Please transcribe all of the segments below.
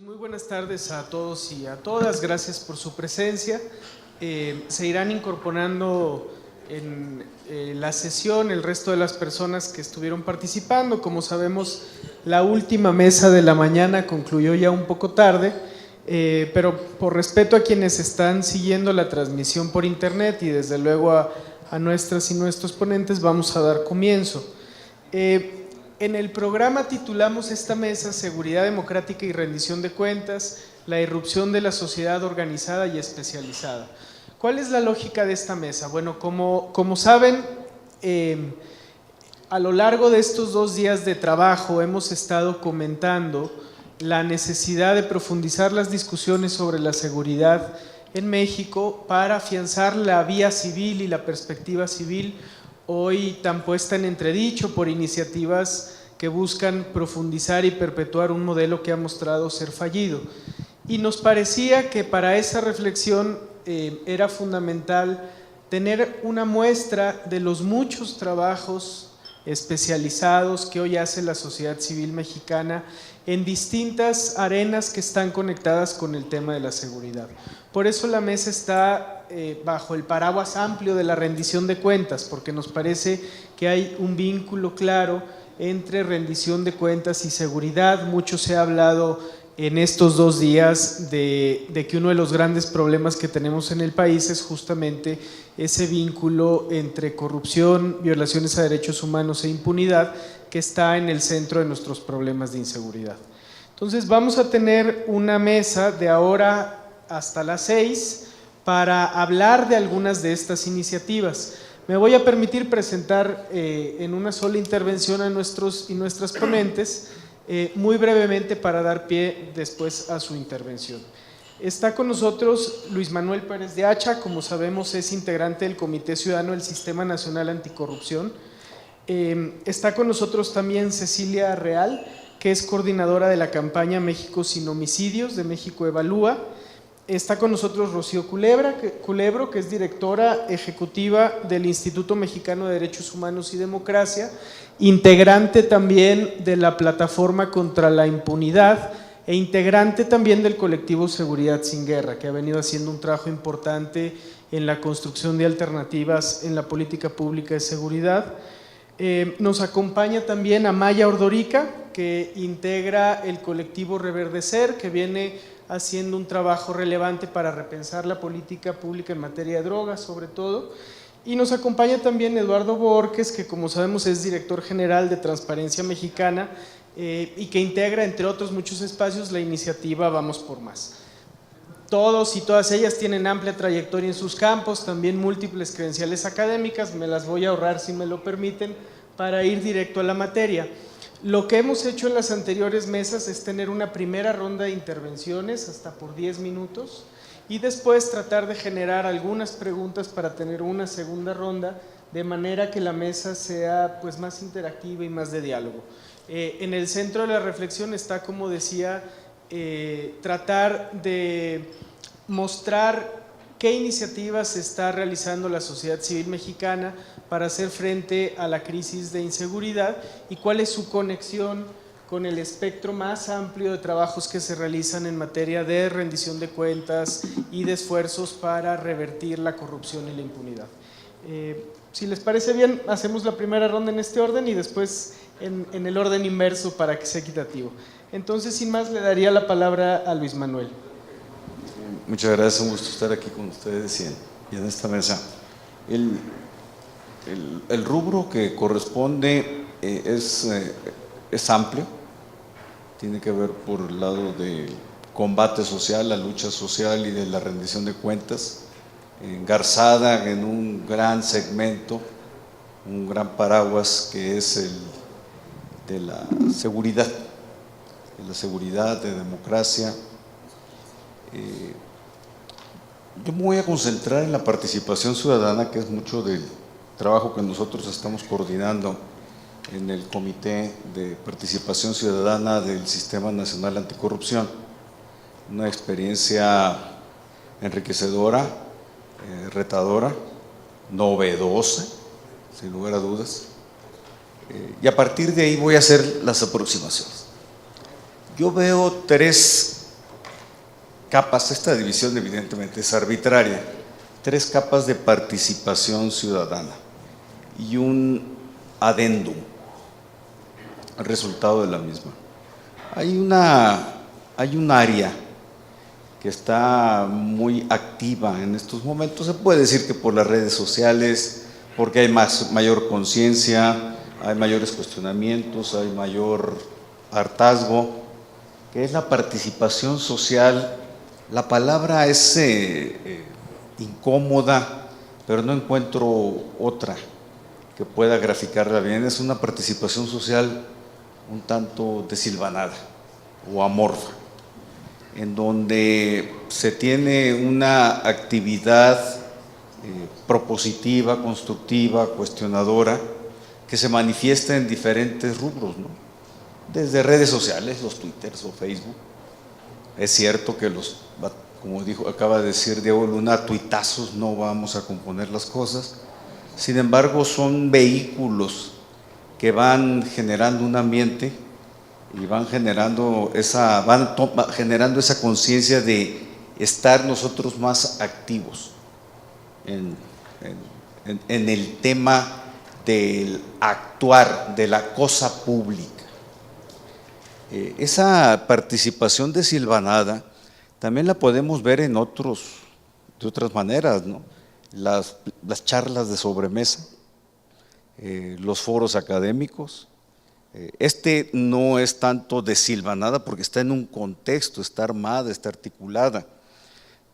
Muy buenas tardes a todos y a todas, gracias por su presencia. Se irán incorporando en la sesión el resto de las personas que estuvieron participando. Como sabemos, la última mesa de la mañana concluyó ya un poco tarde, pero por respeto a quienes están siguiendo la transmisión por internet y desde luego a nuestras y nuestros ponentes, vamos a dar comienzo. En el programa titulamos esta mesa Seguridad Democrática y Rendición de Cuentas, la irrupción de la sociedad organizada y especializada. ¿Cuál es la lógica de esta mesa? Bueno, como saben, a lo largo de estos 2 días de trabajo hemos estado comentando la necesidad de profundizar las discusiones sobre la seguridad en México para afianzar la vía civil y la perspectiva civil, hoy tan puesta en entredicho por iniciativas que buscan profundizar y perpetuar un modelo que ha mostrado ser fallido. Y nos parecía que para esa reflexión era fundamental tener una muestra de los muchos trabajos especializados que hoy hace la sociedad civil mexicana en distintas arenas que están conectadas con el tema de la seguridad. Por eso la mesa está bajo el paraguas amplio de la rendición de cuentas, porque nos parece que hay un vínculo claro entre rendición de cuentas y seguridad. Mucho se ha hablado en estos 2 días de que uno de los grandes problemas que tenemos en el país es justamente ese vínculo entre corrupción, violaciones a derechos humanos e impunidad, que está en el centro de nuestros problemas de inseguridad. Entonces vamos a tener una mesa de ahora hasta las 6 para hablar de algunas de estas iniciativas. Me voy a permitir presentar en una sola intervención a nuestros y nuestras ponentes, muy brevemente para dar pie después a su intervención. Está con nosotros Luis Manuel Pérez de Hacha, como sabemos es integrante del Comité Ciudadano del Sistema Nacional Anticorrupción. Está con nosotros también Cecilia Real, que es coordinadora de la campaña México Sin Homicidios de México Evalúa. Está con nosotros Rocío Culebro, que es directora ejecutiva del Instituto Mexicano de Derechos Humanos y Democracia, integrante también de la Plataforma contra la Impunidad e integrante también del colectivo Seguridad Sin Guerra, que ha venido haciendo un trabajo importante en la construcción de alternativas en la política pública de seguridad. Nos acompaña también Amaya Ordorica, que integra el colectivo Reverdecer, que viene haciendo un trabajo relevante para repensar la política pública en materia de drogas, sobre todo. Y nos acompaña también Eduardo Borges, que como sabemos es director general de Transparencia Mexicana y que integra, entre otros muchos espacios, la iniciativa Vamos por Más. Todos y todas ellas tienen amplia trayectoria en sus campos, también múltiples credenciales académicas. Me las voy a ahorrar, si me lo permiten, para ir directo a la materia. Lo que hemos hecho en las anteriores mesas es tener una primera ronda de intervenciones hasta por 10 minutos y después tratar de generar algunas preguntas para tener una segunda ronda, de manera que la mesa sea pues más interactiva y más de diálogo. En el centro de la reflexión está, como decía, tratar de mostrar qué iniciativas está realizando la sociedad civil mexicana para hacer frente a la crisis de inseguridad y cuál es su conexión con el espectro más amplio de trabajos que se realizan en materia de rendición de cuentas y de esfuerzos para revertir la corrupción y la impunidad. Si les parece bien, hacemos la primera ronda en este orden y después en el orden inverso para que sea equitativo. Entonces, sin más, le daría la palabra a Luis Manuel. Muchas gracias, un gusto estar aquí con ustedes y en esta mesa. El rubro que corresponde es amplio, tiene que ver por el lado del combate social, la lucha social y de la rendición de cuentas, engarzada en un gran segmento, un gran paraguas que es el de la seguridad, de democracia. Yo me voy a concentrar en la participación ciudadana, que es mucho del trabajo que nosotros estamos coordinando en el Comité de Participación Ciudadana del Sistema Nacional Anticorrupción. Una experiencia enriquecedora, retadora, novedosa, sin lugar a dudas. Y a partir de ahí voy a hacer las aproximaciones. Yo veo 3 capas, esta división evidentemente es arbitraria, 3 capas de participación ciudadana y un adendum, el resultado de la misma. Hay un área que está muy activa en estos momentos, se puede decir que por las redes sociales, porque hay mayor conciencia, hay mayores cuestionamientos, hay mayor hartazgo, que es la participación social. La palabra es incómoda, pero no encuentro otra que pueda graficarla bien. Es una participación social un tanto desilvanada o amorfa, en donde se tiene una actividad propositiva, constructiva, cuestionadora, que se manifiesta en diferentes rubros, ¿no? Desde redes sociales, los Twitters o Facebook. Es cierto que como acaba de decir Diego Luna, tuitazos no vamos a componer las cosas. Sin embargo, son vehículos que van generando un ambiente y van generando esa conciencia de estar nosotros más activos en el tema del actuar, de la cosa pública. Esa participación desilvanada también la podemos ver de otras maneras, ¿no? Las charlas de sobremesa, los foros académicos. Este no es tanto desilvanada porque está en un contexto, está armada, está articulada,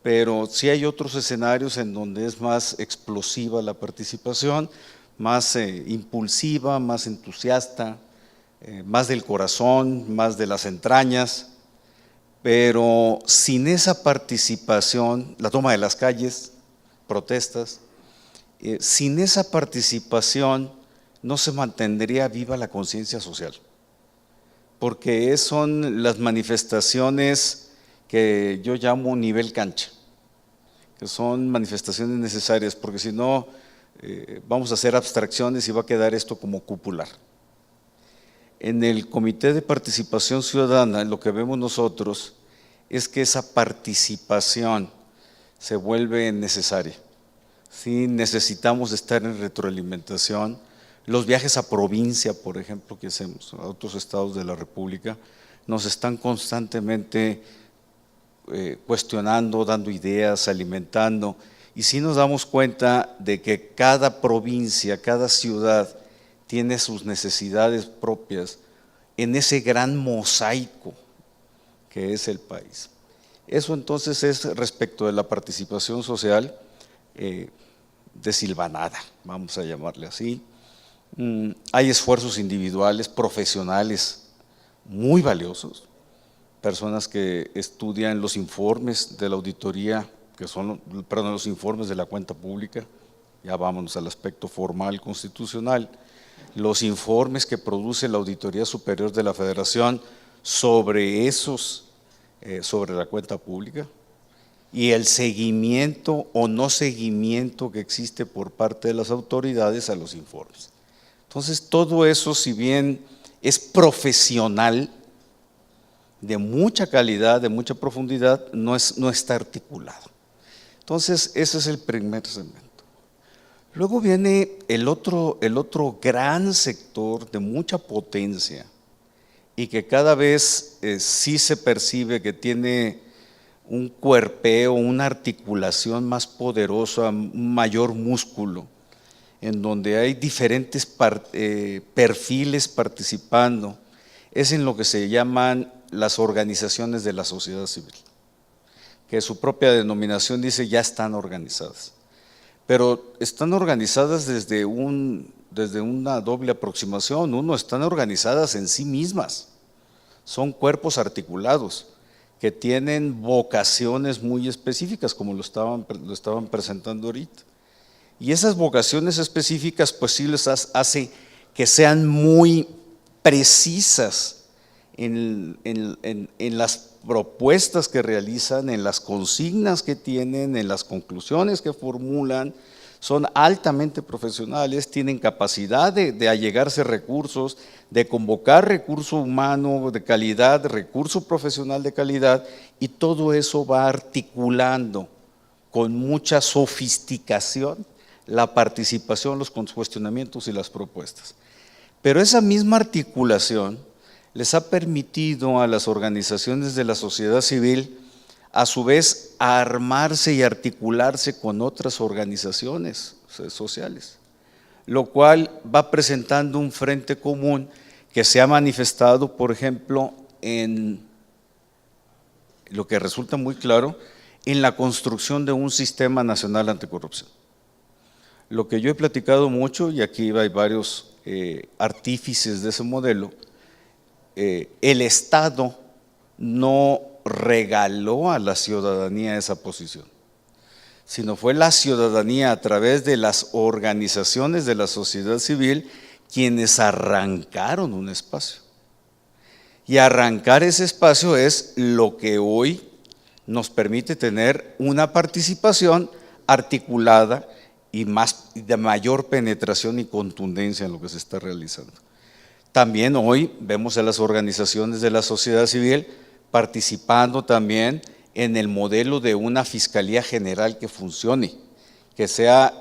pero sí hay otros escenarios en donde es más explosiva la participación, más impulsiva, más entusiasta, más del corazón, más de las entrañas, pero sin esa participación, la toma de las calles, protestas, sin esa participación no se mantendría viva la conciencia social, porque son las manifestaciones que yo llamo nivel cancha, que son manifestaciones necesarias, porque si no vamos a hacer abstracciones y va a quedar esto como cupular. En el Comité de Participación Ciudadana lo que vemos nosotros es que esa participación se vuelve necesaria. Sí, necesitamos estar en retroalimentación. Los viajes a provincia, por ejemplo, que hacemos a otros estados de la República, nos están constantemente cuestionando, dando ideas, alimentando, y sí nos damos cuenta de que cada provincia, cada ciudad tiene sus necesidades propias en ese gran mosaico que es el país. Eso entonces es respecto de la participación social desilvanada, vamos a llamarle así. Hay esfuerzos individuales, profesionales muy valiosos, personas que estudian los informes de la auditoría, los informes de la cuenta pública, ya vámonos al aspecto formal constitucional, los informes que produce la Auditoría Superior de la Federación sobre sobre la cuenta pública, y el seguimiento o no seguimiento que existe por parte de las autoridades a los informes. Entonces, todo eso, si bien es profesional, de mucha calidad, de mucha profundidad, no está articulado. Entonces, ese es el primer segmento. Luego viene el otro gran sector de mucha potencia y que cada vez sí se percibe que tiene un cuerpeo, una articulación más poderosa, un mayor músculo, en donde hay diferentes perfiles participando, es en lo que se llaman las organizaciones de la sociedad civil, que su propia denominación dice ya están organizadas, pero están organizadas desde una doble aproximación. Uno, están organizadas en sí mismas, son cuerpos articulados que tienen vocaciones muy específicas, como lo estaban presentando ahorita. Y esas vocaciones específicas pues sí les hace que sean muy precisas en las propuestas que realizan, en las consignas que tienen, en las conclusiones que formulan, son altamente profesionales, tienen capacidad de allegarse recursos, de convocar recurso humano de calidad, recurso profesional de calidad, y todo eso va articulando con mucha sofisticación la participación, los cuestionamientos y las propuestas. Pero esa misma articulación les ha permitido a las organizaciones de la sociedad civil, a su vez, armarse y articularse con otras organizaciones sociales, lo cual va presentando un frente común que se ha manifestado, por ejemplo, en lo que resulta muy claro, en la construcción de un sistema nacional anticorrupción. Lo que yo he platicado mucho, y aquí hay varios artífices de ese modelo, el Estado no regaló a la ciudadanía esa posición, sino fue la ciudadanía a través de las organizaciones de la sociedad civil quienes arrancaron un espacio. Y arrancar ese espacio es lo que hoy nos permite tener una participación articulada y de mayor penetración y contundencia en lo que se está realizando. También hoy vemos a las organizaciones de la sociedad civil participando también en el modelo de una Fiscalía General que funcione, que sea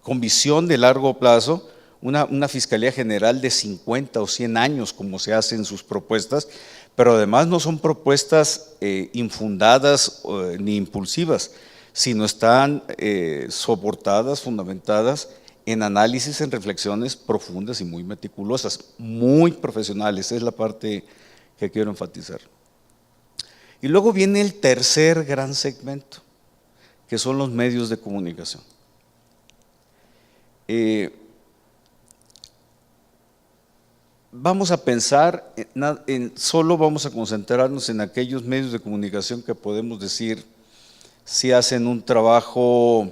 con visión de largo plazo, una Fiscalía General de 50 o 100 años, como se hace en sus propuestas, pero además no son propuestas infundadas ni impulsivas, sino están soportadas, fundamentadas en análisis, en reflexiones profundas y muy meticulosas, muy profesionales, esa es la parte que quiero enfatizar. Y luego viene el tercer gran segmento, que son los medios de comunicación. Vamos a pensar, solo vamos a concentrarnos en aquellos medios de comunicación que podemos decir si hacen un trabajo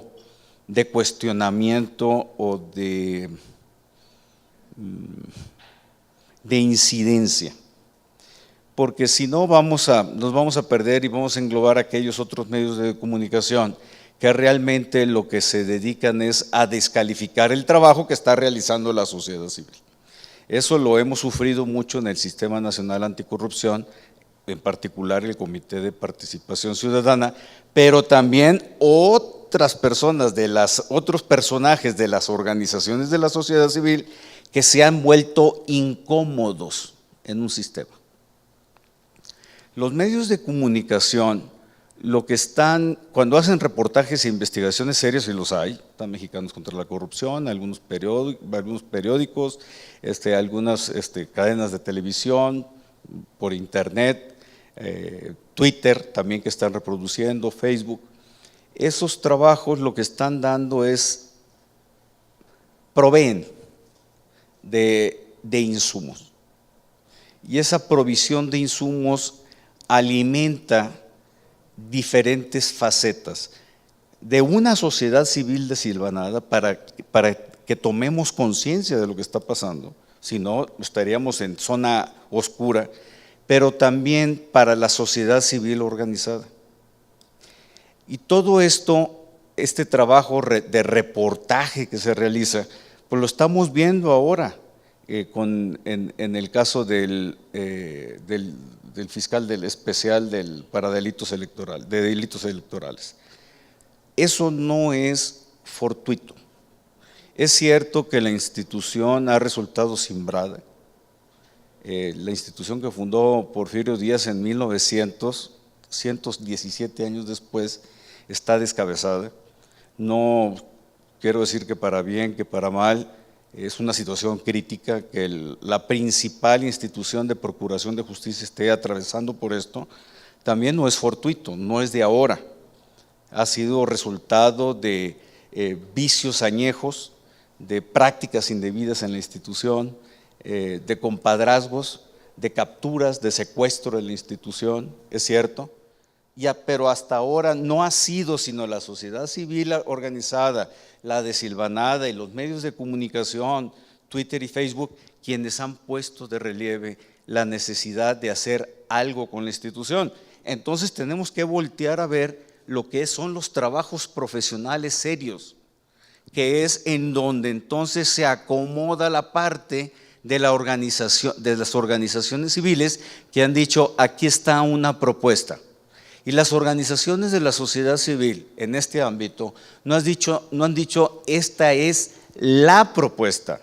de cuestionamiento o de incidencia, porque si no nos vamos a perder y vamos a englobar aquellos otros medios de comunicación que realmente lo que se dedican es a descalificar el trabajo que está realizando la sociedad civil. Eso lo hemos sufrido mucho en el Sistema Nacional Anticorrupción, en particular el Comité de Participación Ciudadana, pero también otras personas otros personajes de las organizaciones de la sociedad civil que se han vuelto incómodos en un sistema. Los medios de comunicación, cuando hacen reportajes e investigaciones serias, y los hay, están Mexicanos contra la Corrupción, algunos periódicos, algunas cadenas de televisión, por internet, Twitter también que están reproduciendo, Facebook. Esos trabajos lo que están dando es, proveen de insumos, y esa provisión de insumos alimenta diferentes facetas de una sociedad civil desilvanada para que tomemos conciencia de lo que está pasando, si no estaríamos en zona oscura, pero también para la sociedad civil organizada. Y todo esto, este trabajo de reportaje que se realiza, pues lo estamos viendo ahora en el caso del fiscal especial para delitos electorales. Eso no es fortuito. Es cierto que la institución ha resultado simbrada. La institución que fundó Porfirio Díaz en 1900, 117 años después, está descabezada. No quiero decir que para bien, que para mal, es una situación crítica que la principal institución de procuración de justicia esté atravesando por esto. También no es fortuito, no es de ahora. Ha sido resultado de vicios añejos, de prácticas indebidas en la institución, de compadrazgos, de capturas, de secuestro de la institución, es cierto, pero hasta ahora no ha sido sino la sociedad civil organizada, la desilvanada y los medios de comunicación, Twitter y Facebook, quienes han puesto de relieve la necesidad de hacer algo con la institución. Entonces tenemos que voltear a ver lo que son los trabajos profesionales serios, que es en donde entonces se acomoda la parte de la organización, de las organizaciones civiles que han dicho, aquí está una propuesta. Y las organizaciones de la sociedad civil en este ámbito no han dicho esta es la propuesta.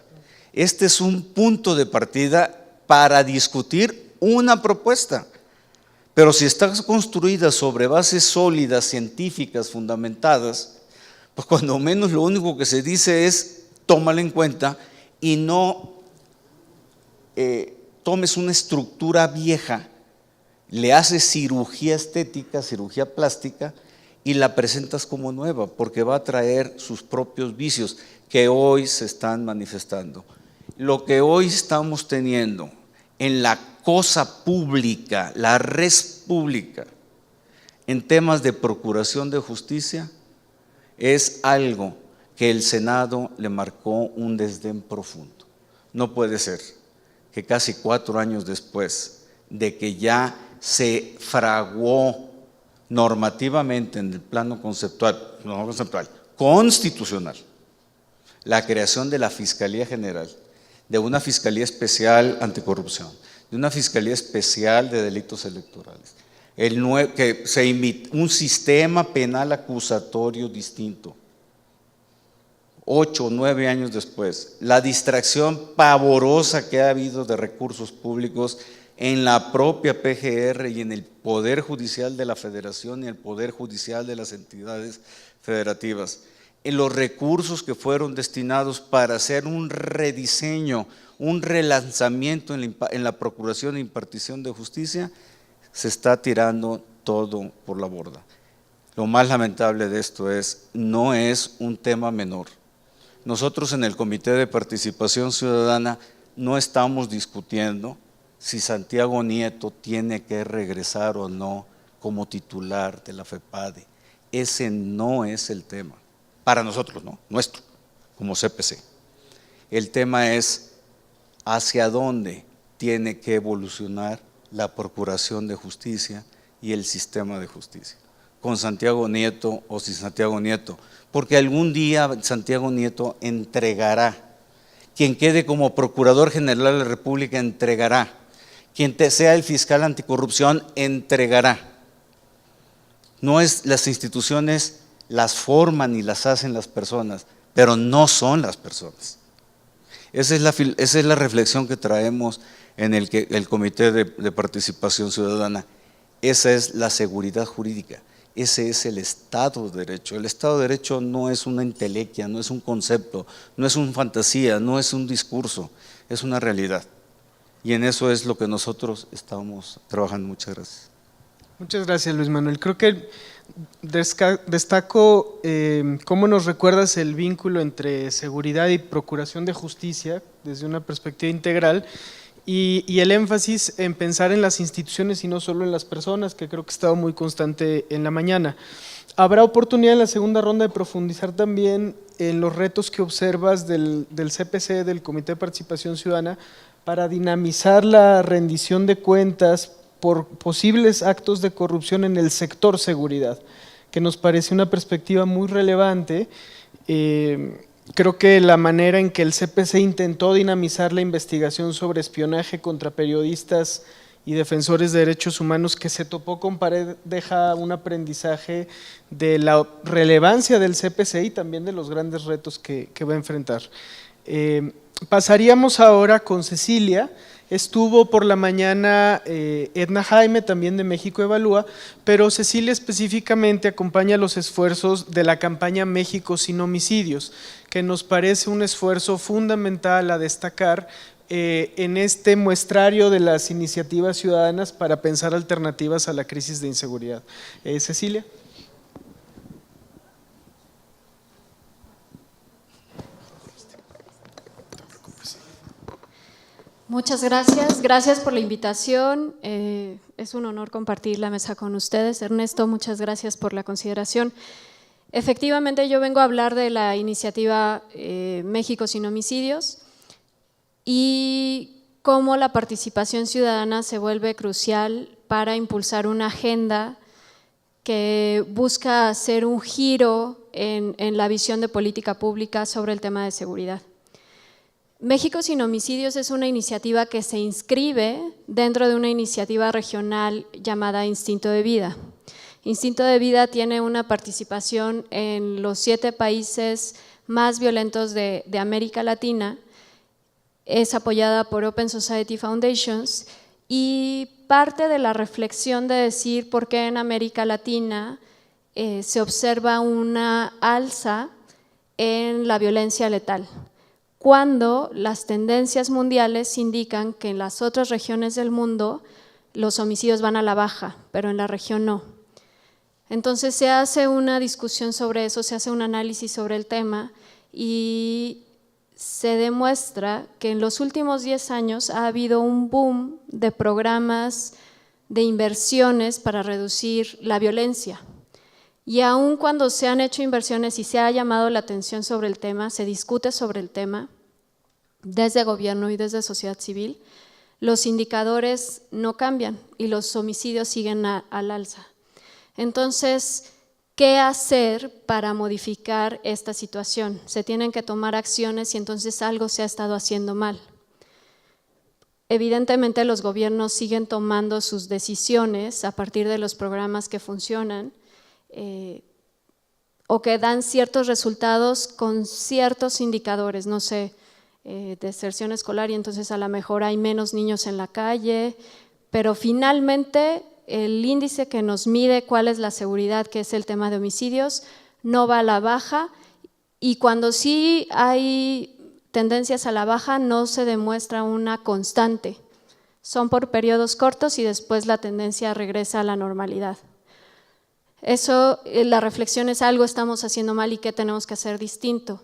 Este es un punto de partida para discutir una propuesta. Pero si está construida sobre bases sólidas, científicas, fundamentadas, pues cuando menos lo único que se dice es tómala en cuenta y no tomes una estructura vieja, le haces cirugía estética, cirugía plástica y la presentas como nueva, porque va a traer sus propios vicios que hoy se están manifestando. Lo que hoy estamos teniendo en la cosa pública, la res pública, en temas de procuración de justicia, es algo que el Senado le marcó un desdén profundo. No puede ser que casi 4 años después de que ya se fraguó normativamente en el plano conceptual, no conceptual, constitucional, la creación de la Fiscalía General, de una Fiscalía Especial Anticorrupción, de una Fiscalía Especial de Delitos Electorales, que un sistema penal acusatorio distinto. 8 o 9 años después, la distracción pavorosa que ha habido de recursos públicos en la propia PGR y en el Poder Judicial de la Federación y el Poder Judicial de las entidades federativas, en los recursos que fueron destinados para hacer un rediseño, un relanzamiento en la procuración e impartición de justicia, se está tirando todo por la borda. Lo más lamentable de esto no es un tema menor. Nosotros en el Comité de Participación Ciudadana no estamos discutiendo si Santiago Nieto tiene que regresar o no como titular de la FEPADE. Ese no es el tema, para nosotros, no, nuestro, como CPC. El tema es hacia dónde tiene que evolucionar la procuración de justicia y el sistema de justicia, con Santiago Nieto o sin Santiago Nieto, porque algún día Santiago Nieto entregará, quien quede como Procurador General de la República entregará, quien sea el fiscal anticorrupción entregará. No es las instituciones las forman y las hacen las personas, pero no son las personas. Esa es la reflexión que traemos en el Comité de Participación Ciudadana. Esa es la seguridad jurídica, ese es el Estado de Derecho. El Estado de Derecho no es una entelequia, no es un concepto, no es una fantasía, no es un discurso, es una realidad. Y en eso es lo que nosotros estamos trabajando. Muchas gracias. Muchas gracias, Luis Manuel. Creo que destaco cómo nos recuerdas el vínculo entre seguridad y procuración de justicia desde una perspectiva integral y el énfasis en pensar en las instituciones y no solo en las personas, que creo que ha estado muy constante en la mañana. Habrá oportunidad en la segunda ronda de profundizar también en los retos que observas del CPC, del Comité de Participación Ciudadana, para dinamizar la rendición de cuentas por posibles actos de corrupción en el sector seguridad, que nos parece una perspectiva muy relevante. Creo que la manera en que el CPC intentó dinamizar la investigación sobre espionaje contra periodistas y defensores de derechos humanos que se topó con pared deja un aprendizaje de la relevancia del CPC y también de los grandes retos que va a enfrentar. Pasaríamos ahora con Cecilia. Estuvo por la mañana Edna Jaime, también de México Evalúa, pero Cecilia específicamente acompaña los esfuerzos de la campaña México sin homicidios, que nos parece un esfuerzo fundamental a destacar en este muestrario de las iniciativas ciudadanas para pensar alternativas a la crisis de inseguridad. Cecilia. Muchas gracias, gracias por la invitación, es un honor compartir la mesa con ustedes. Ernesto, muchas gracias por la consideración. Efectivamente, yo vengo a hablar de la iniciativa México sin homicidios y cómo la participación ciudadana se vuelve crucial para impulsar una agenda que busca hacer un giro en la visión de política pública sobre el tema de seguridad. México sin homicidios es una iniciativa que se inscribe dentro de una iniciativa regional llamada Instinto de Vida. Instinto de Vida tiene una participación en los 7 países más violentos de América Latina, es apoyada por Open Society Foundations y parte de la reflexión de decir por qué en América Latina se observa una alza en la violencia letal, cuando las tendencias mundiales indican que en las otras regiones del mundo los homicidios van a la baja, pero en la región no. Entonces se hace una discusión sobre eso, se hace un análisis sobre el tema y se demuestra que en los últimos 10 años ha habido un boom de programas de inversiones para reducir la violencia. Y aun cuando se han hecho inversiones y se ha llamado la atención sobre el tema, se discute sobre el tema desde gobierno y desde sociedad civil, los indicadores no cambian y los homicidios siguen al alza. Entonces, ¿qué hacer para modificar esta situación? Se tienen que tomar acciones y entonces algo se ha estado haciendo mal. Evidentemente los gobiernos siguen tomando sus decisiones a partir de los programas que funcionan o que dan ciertos resultados con ciertos indicadores, no sé, deserción escolar y entonces a lo mejor hay menos niños en la calle, pero finalmente el índice que nos mide cuál es la seguridad, que es el tema de homicidios, no va a la baja y cuando sí hay tendencias a la baja no se demuestra una constante, son por periodos cortos y después la tendencia regresa a la normalidad. Eso, la reflexión es algo estamos haciendo mal y qué tenemos que hacer distinto.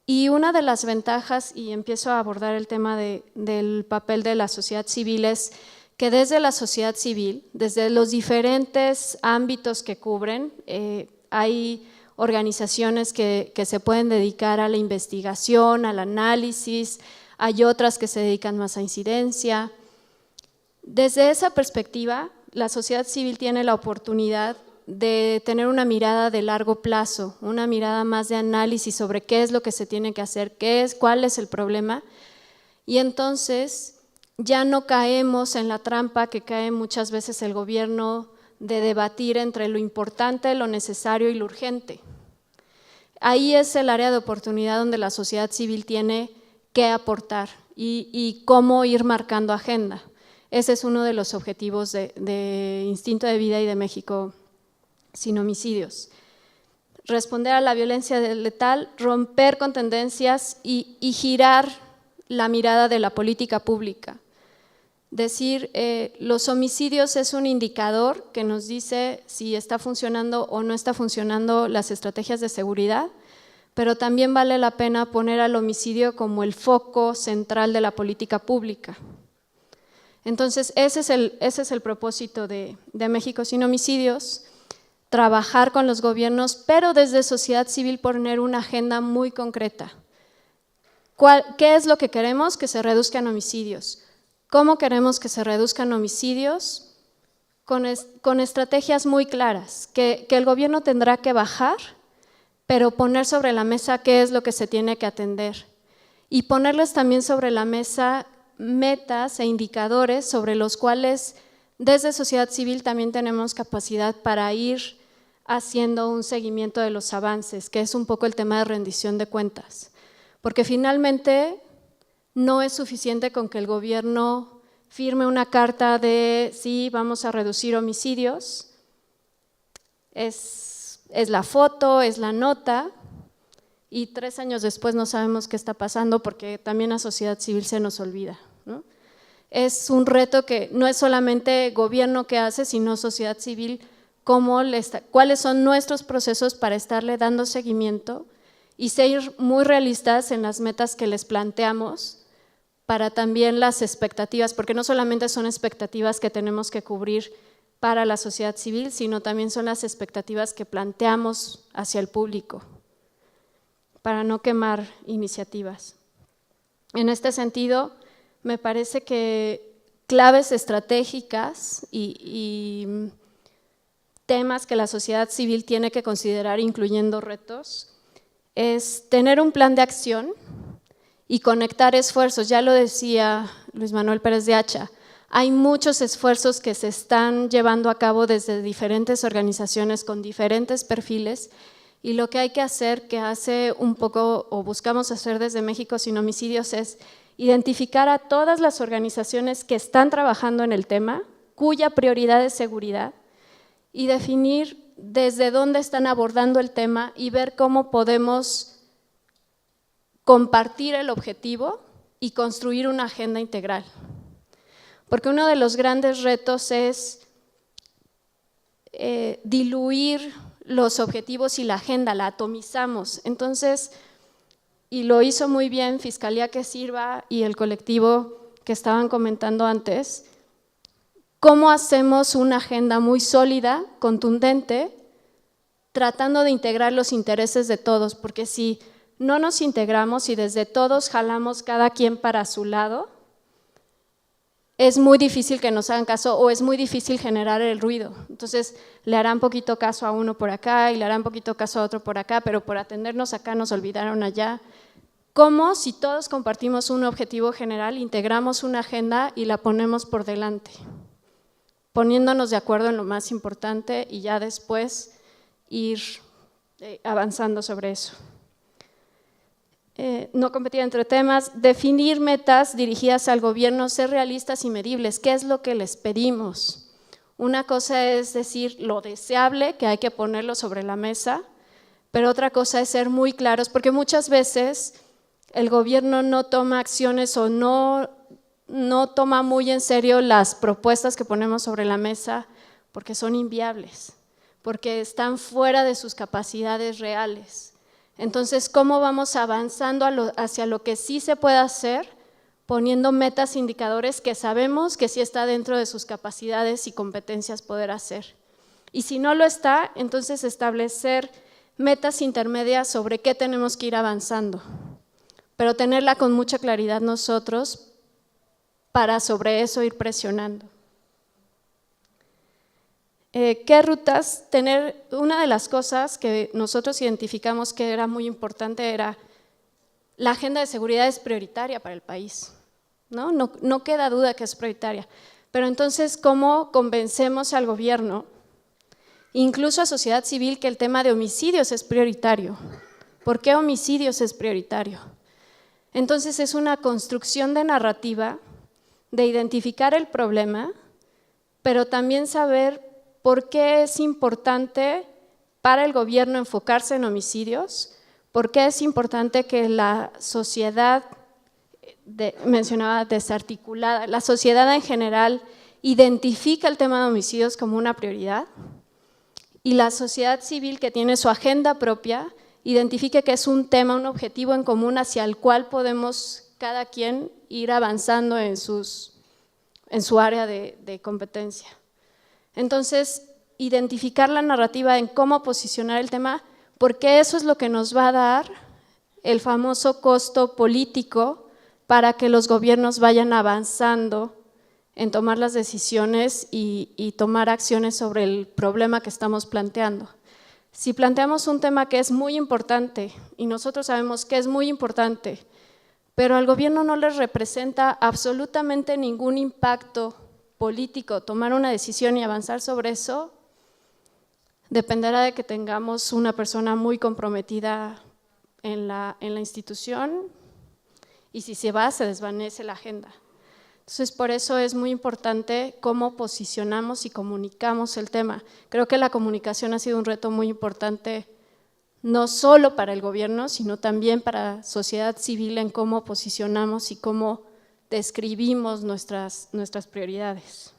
Y una de las ventajas, y empiezo a abordar el tema del papel de la sociedad civil, es que desde la sociedad civil, desde los diferentes ámbitos que cubren, hay organizaciones que se pueden dedicar a la investigación, al análisis, hay otras que se dedican más a incidencia. Desde esa perspectiva, la sociedad civil tiene la oportunidad de tener una mirada de largo plazo, una mirada más de análisis sobre qué es lo que se tiene que hacer, cuál es el problema, y entonces ya no caemos en la trampa que cae muchas veces el gobierno de debatir entre lo importante, lo necesario y lo urgente. Ahí es el área de oportunidad donde la sociedad civil tiene que aportar y cómo ir marcando agenda. Ese es uno de los objetivos de Instinto de Vida y de México sin homicidios. Responder a la violencia letal, romper con tendencias y girar la mirada de la política pública. Decir, los homicidios es un indicador que nos dice si está funcionando o no está funcionando las estrategias de seguridad, pero también vale la pena poner al homicidio como el foco central de la política pública. Entonces, ese es el propósito de México sin homicidios, trabajar con los gobiernos, pero desde sociedad civil poner una agenda muy concreta. ¿Qué es lo que queremos? Que se reduzcan homicidios. ¿Cómo queremos que se reduzcan homicidios? Con estrategias muy claras, que el gobierno tendrá que bajar, pero poner sobre la mesa qué es lo que se tiene que atender. Y ponerles también sobre la mesa metas e indicadores sobre los cuales desde sociedad civil también tenemos capacidad para ir haciendo un seguimiento de los avances, que es un poco el tema de rendición de cuentas. Porque finalmente no es suficiente con que el gobierno firme una carta de sí, vamos a reducir homicidios, es la foto, es la nota, y 3 años después no sabemos qué está pasando porque también la sociedad civil se nos olvida, ¿no? Es un reto que no es solamente gobierno que hace, sino sociedad civil, cuáles son nuestros procesos para estarle dando seguimiento y ser muy realistas en las metas que les planteamos para también las expectativas, porque no solamente son expectativas que tenemos que cubrir para la sociedad civil, sino también son las expectativas que planteamos hacia el público, para no quemar iniciativas. En este sentido, me parece que claves estratégicas y temas que la sociedad civil tiene que considerar, incluyendo retos, es tener un plan de acción y conectar esfuerzos. Ya lo decía Luis Manuel Pérez de Hacha, hay muchos esfuerzos que se están llevando a cabo desde diferentes organizaciones con diferentes perfiles, y lo que hay que hacer, que hace un poco, o buscamos hacer desde México Sin Homicidios, es identificar a todas las organizaciones que están trabajando en el tema, cuya prioridad es seguridad, y definir desde dónde están abordando el tema y ver cómo podemos compartir el objetivo y construir una agenda integral. Porque uno de los grandes retos es diluir los objetivos y la agenda, la atomizamos. Entonces, y lo hizo muy bien Fiscalía que Sirva y el colectivo que estaban comentando antes, cómo hacemos una agenda muy sólida, contundente, tratando de integrar los intereses de todos, porque si no nos integramos y desde todos jalamos cada quien para su lado, es muy difícil que nos hagan caso o es muy difícil generar el ruido. Entonces, le harán poquito caso a uno por acá y le harán poquito caso a otro por acá, pero por atendernos acá nos olvidaron allá. ¿Cómo, si todos compartimos un objetivo general, integramos una agenda y la ponemos por delante? Poniéndonos de acuerdo en lo más importante y ya después ir avanzando sobre eso. No competir entre temas, definir metas dirigidas al gobierno, ser realistas y medibles. ¿Qué es lo que les pedimos? Una cosa es decir lo deseable, que hay que ponerlo sobre la mesa, pero otra cosa es ser muy claros, porque muchas veces el gobierno no toma acciones o no toma muy en serio las propuestas que ponemos sobre la mesa porque son inviables, porque están fuera de sus capacidades reales. Entonces, ¿cómo vamos avanzando hacia lo que sí se puede hacer? Poniendo metas, indicadores que sabemos que sí está dentro de sus capacidades y competencias poder hacer. Y si no lo está, entonces establecer metas intermedias sobre qué tenemos que ir avanzando, pero tenerla con mucha claridad nosotros para sobre eso ir presionando. ¿Qué rutas? Una de las cosas que nosotros identificamos que era muy importante era la agenda de seguridad es prioritaria para el país, no queda duda que es prioritaria, pero entonces ¿cómo convencemos al gobierno, incluso a sociedad civil, que el tema de homicidios es prioritario? ¿Por qué homicidios es prioritario? Entonces es una construcción de narrativa, de identificar el problema, pero también saber por qué es importante para el gobierno enfocarse en homicidios, por qué es importante que la sociedad, mencionaba desarticulada, la sociedad en general identifica el tema de homicidios como una prioridad y la sociedad civil, que tiene su agenda propia, identifique que es un tema, un objetivo en común hacia el cual podemos cada quien ir avanzando en su área de competencia. Entonces, identificar la narrativa en cómo posicionar el tema, porque eso es lo que nos va a dar el famoso costo político para que los gobiernos vayan avanzando en tomar las decisiones y tomar acciones sobre el problema que estamos planteando. Si planteamos un tema que es muy importante y nosotros sabemos que es muy importante, pero al gobierno no les representa absolutamente ningún impacto político tomar una decisión y avanzar sobre eso, dependerá de que tengamos una persona muy comprometida en la institución y si se va, se desvanece la agenda. Entonces, por eso es muy importante cómo posicionamos y comunicamos el tema. Creo que la comunicación ha sido un reto muy importante, no solo para el gobierno, sino también para la sociedad civil en cómo posicionamos y cómo describimos nuestras prioridades.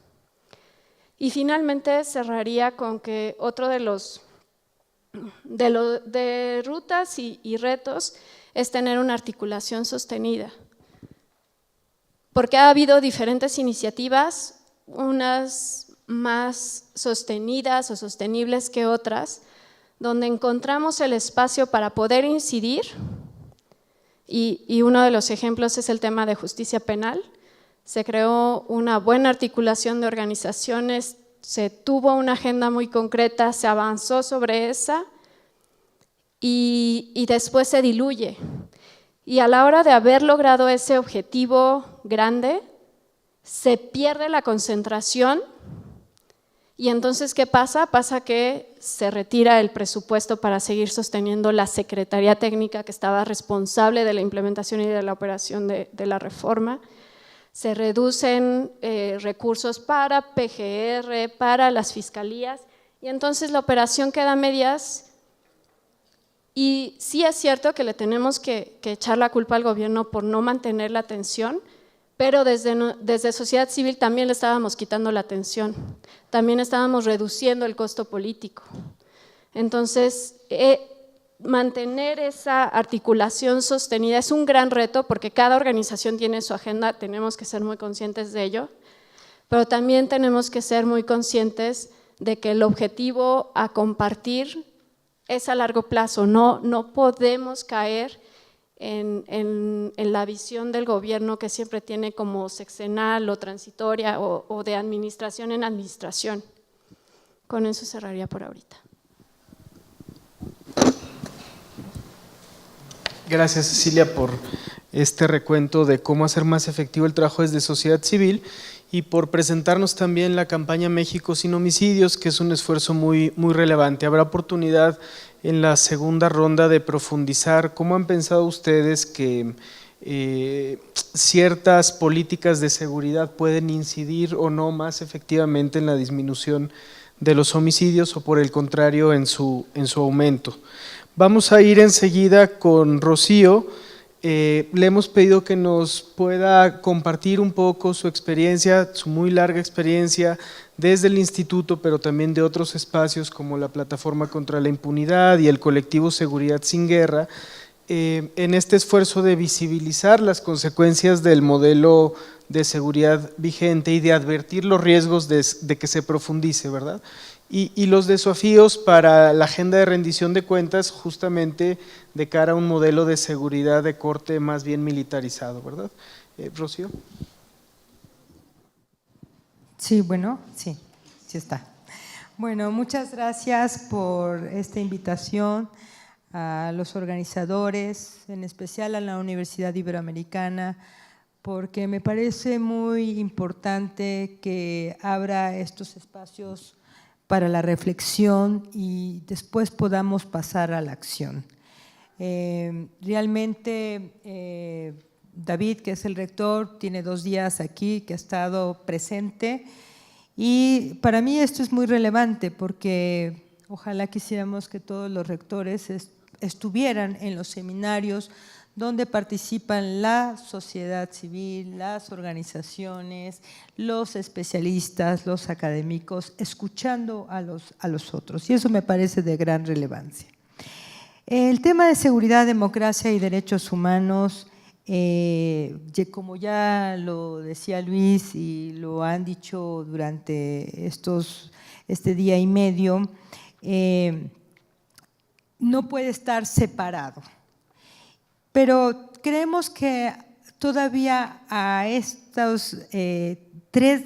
Y finalmente cerraría con que otro de rutas y retos es tener una articulación sostenida, porque ha habido diferentes iniciativas, unas más sostenidas o sostenibles que otras, donde encontramos el espacio para poder incidir. Y uno de los ejemplos es el tema de justicia penal. Se creó una buena articulación de organizaciones se tuvo una agenda muy concreta, se avanzó sobre esa y después se diluye. Y a la hora de haber logrado ese objetivo grande, se pierde la concentración y entonces, ¿qué pasa? Pasa que se retira el presupuesto para seguir sosteniendo la Secretaría Técnica que estaba responsable de la implementación y de la operación de la reforma. Se reducen recursos para PGR, para las fiscalías, y entonces la operación queda a medias. Y sí es cierto que le tenemos que echar la culpa al gobierno por no mantener la atención, pero desde sociedad civil también le estábamos quitando la atención, también estábamos reduciendo el costo político. Entonces, mantener esa articulación sostenida es un gran reto porque cada organización tiene su agenda, tenemos que ser muy conscientes de ello, pero también tenemos que ser muy conscientes de que el objetivo a compartir es a largo plazo, no podemos caer en la visión del gobierno que siempre tiene como sexenal o transitoria o de administración en administración. Con eso cerraría por ahorita. Gracias, Cecilia, por este recuento de cómo hacer más efectivo el trabajo desde sociedad civil y por presentarnos también la campaña México sin homicidios, que es un esfuerzo muy relevante. Habrá oportunidad en la segunda ronda de profundizar cómo han pensado ustedes que ciertas políticas de seguridad pueden incidir o no más efectivamente en la disminución de los homicidios o por el contrario en su aumento. Vamos a ir enseguida con Rocío. Le hemos pedido que nos pueda compartir un poco su experiencia, su muy larga experiencia desde el instituto, pero también de otros espacios como la Plataforma contra la Impunidad y el colectivo Seguridad Sin Guerra, en este esfuerzo de visibilizar las consecuencias del modelo de seguridad vigente y de advertir los riesgos de que se profundice, ¿verdad? Y los desafíos para la agenda de rendición de cuentas justamente de cara a un modelo de seguridad de corte más bien militarizado, ¿verdad? Rocío. Sí, bueno, sí está. Bueno, muchas gracias por esta invitación a los organizadores, en especial a la Universidad Iberoamericana, porque me parece muy importante que abra estos espacios para la reflexión y después podamos pasar a la acción. Realmente David, que es el rector, tiene 2 días aquí, que ha estado presente y para mí esto es muy relevante porque ojalá quisiéramos que todos los rectores estuvieran en los seminarios donde participan la sociedad civil, las organizaciones, los especialistas, los académicos, escuchando a los otros, y eso me parece de gran relevancia. El tema de seguridad, democracia y derechos humanos, como ya lo decía Luis y lo han dicho durante este día y medio, no puede estar separado. Pero creemos que todavía a estos 3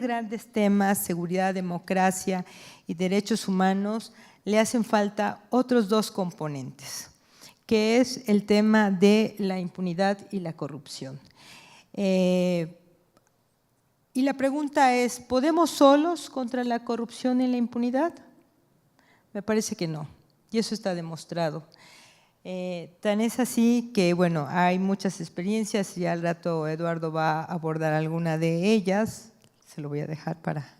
grandes temas, seguridad, democracia y derechos humanos, le hacen falta otros 2 componentes, que es el tema de la impunidad y la corrupción. Y la pregunta es, ¿podemos solos contra la corrupción y la impunidad? Me parece que no, y eso está demostrado. Tan es así que, bueno, hay muchas experiencias y al rato Eduardo va a abordar alguna de ellas, se lo voy a dejar para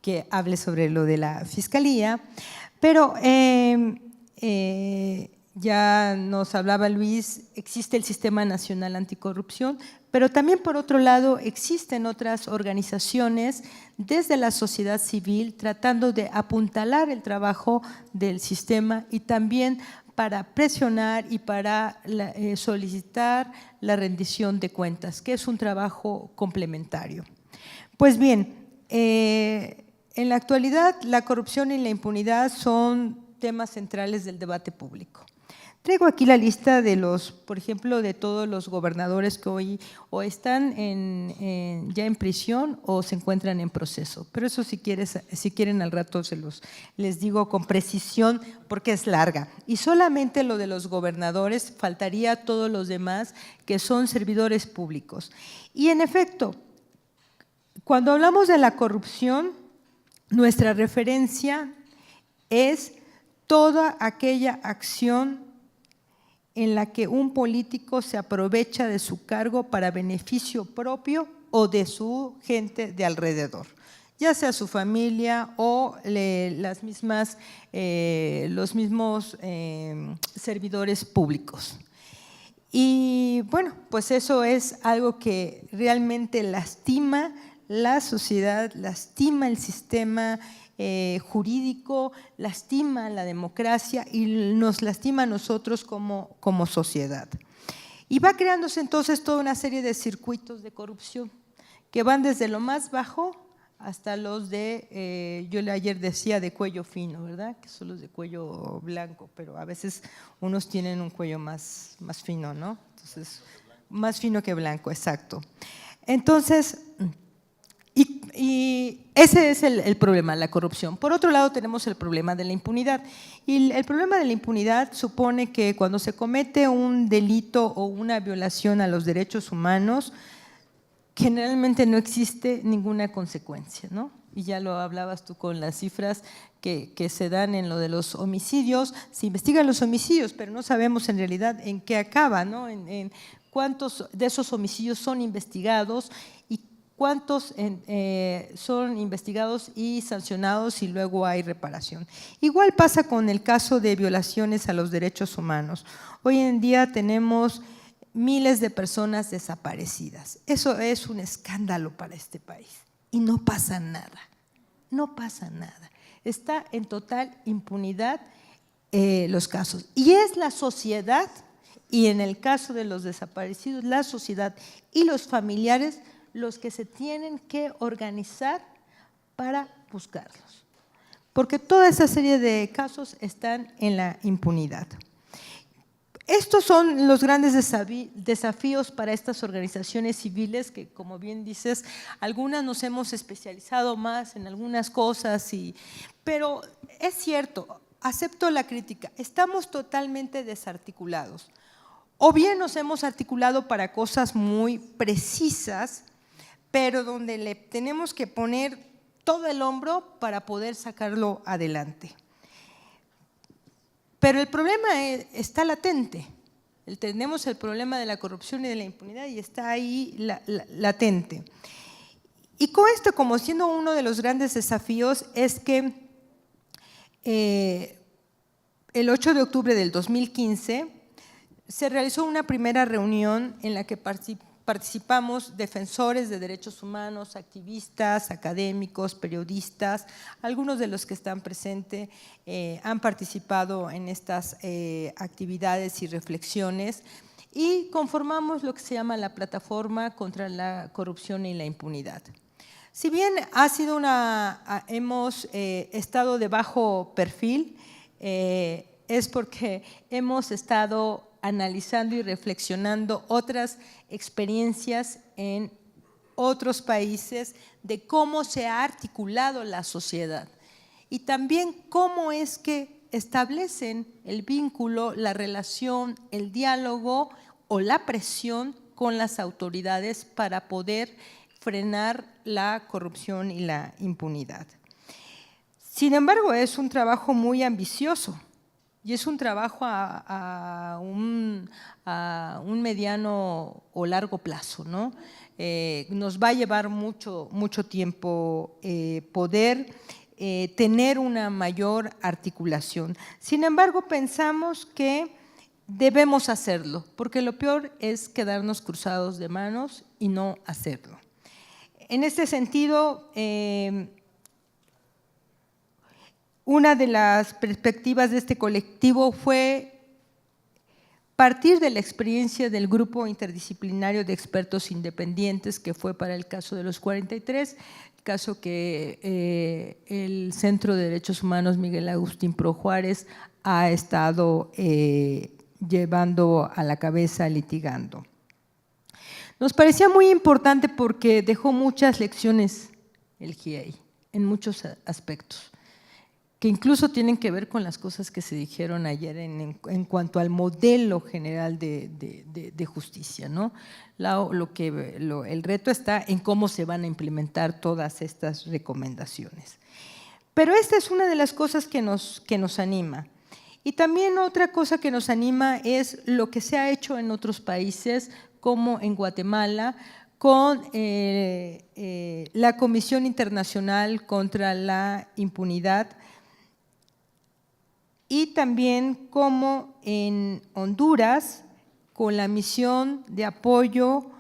que hable sobre lo de la Fiscalía, pero ya nos hablaba Luis, existe el Sistema Nacional Anticorrupción, pero también por otro lado existen otras organizaciones desde la sociedad civil tratando de apuntalar el trabajo del sistema y también para presionar y para solicitar la rendición de cuentas, que es un trabajo complementario. Pues bien, en la actualidad la corrupción y la impunidad son temas centrales del debate público. Traigo aquí la lista de los, por ejemplo, de todos los gobernadores que hoy o están ya en prisión o se encuentran en proceso. Pero eso si quieren al rato les digo con precisión porque es larga. Y solamente lo de los gobernadores, faltaría todos los demás que son servidores públicos. Y en efecto, cuando hablamos de la corrupción, nuestra referencia es toda aquella acción en la que un político se aprovecha de su cargo para beneficio propio o de su gente de alrededor, ya sea su familia o los mismos servidores públicos. Y bueno, pues eso es algo que realmente lastima la sociedad, lastima el sistema jurídico, lastima la democracia y nos lastima a nosotros como sociedad. Y va creándose entonces toda una serie de circuitos de corrupción que van desde lo más bajo hasta los de, yo ayer decía de cuello fino, ¿verdad? Que son los de cuello blanco, pero a veces unos tienen un cuello más fino, ¿no? Entonces, más fino que blanco, exacto. Entonces, y ese es el problema, la corrupción. Por otro lado, tenemos el problema de la impunidad. Y el problema de la impunidad supone que cuando se comete un delito o una violación a los derechos humanos, generalmente no existe ninguna consecuencia, ¿no? Y ya lo hablabas tú con las cifras que se dan en lo de los homicidios. Se investigan los homicidios, pero no sabemos en realidad en qué acaba, ¿no? En cuántos de esos homicidios son investigados y cuántos son investigados y sancionados y luego hay reparación. Igual pasa con el caso de violaciones a los derechos humanos. Hoy en día tenemos miles de personas desaparecidas. Eso es un escándalo para este país y no pasa nada, no pasa nada. Está en total impunidad los casos. Y es la sociedad, y en el caso de los desaparecidos, la sociedad y los familiares los que se tienen que organizar para buscarlos, porque toda esa serie de casos están en la impunidad. Estos son los grandes desafíos para estas organizaciones civiles que, como bien dices, algunas nos hemos especializado más en algunas cosas, pero es cierto, acepto la crítica, estamos totalmente desarticulados. O bien nos hemos articulado para cosas muy precisas, pero donde le tenemos que poner todo el hombro para poder sacarlo adelante. Pero el problema está latente. Tenemos el problema de la corrupción y de la impunidad y está ahí latente. Y con esto, como siendo uno de los grandes desafíos, es que el 8 de octubre del 2015 se realizó una primera reunión en la que participamos defensores de derechos humanos, activistas, académicos, periodistas. Algunos de los que están presentes han participado en estas actividades y reflexiones y conformamos lo que se llama la Plataforma contra la Corrupción y la Impunidad. Si bien hemos estado de bajo perfil, es porque hemos estado analizando y reflexionando otras experiencias en otros países de cómo se ha articulado la sociedad y también cómo es que establecen el vínculo, la relación, el diálogo o la presión con las autoridades para poder frenar la corrupción y la impunidad. Sin embargo, es un trabajo muy ambicioso. Y es un trabajo a un mediano o largo plazo, ¿no? Nos va a llevar mucho tiempo poder tener una mayor articulación. Sin embargo, pensamos que debemos hacerlo, porque lo peor es quedarnos cruzados de manos y no hacerlo. En este sentido, una de las perspectivas de este colectivo fue partir de la experiencia del grupo interdisciplinario de expertos independientes que fue para el caso de los 43, el caso que el Centro de Derechos Humanos Miguel Agustín Pro Juárez ha estado llevando a la cabeza, litigando. Nos parecía muy importante porque dejó muchas lecciones el GIEI en muchos aspectos, que incluso tienen que ver con las cosas que se dijeron ayer en cuanto al modelo general de justicia, ¿no? El reto está en cómo se van a implementar todas estas recomendaciones. Pero esta es una de las cosas que nos anima. Y también otra cosa que nos anima es lo que se ha hecho en otros países, como en Guatemala, con la Comisión Internacional contra la Impunidad, y también como en Honduras, con la misión de apoyo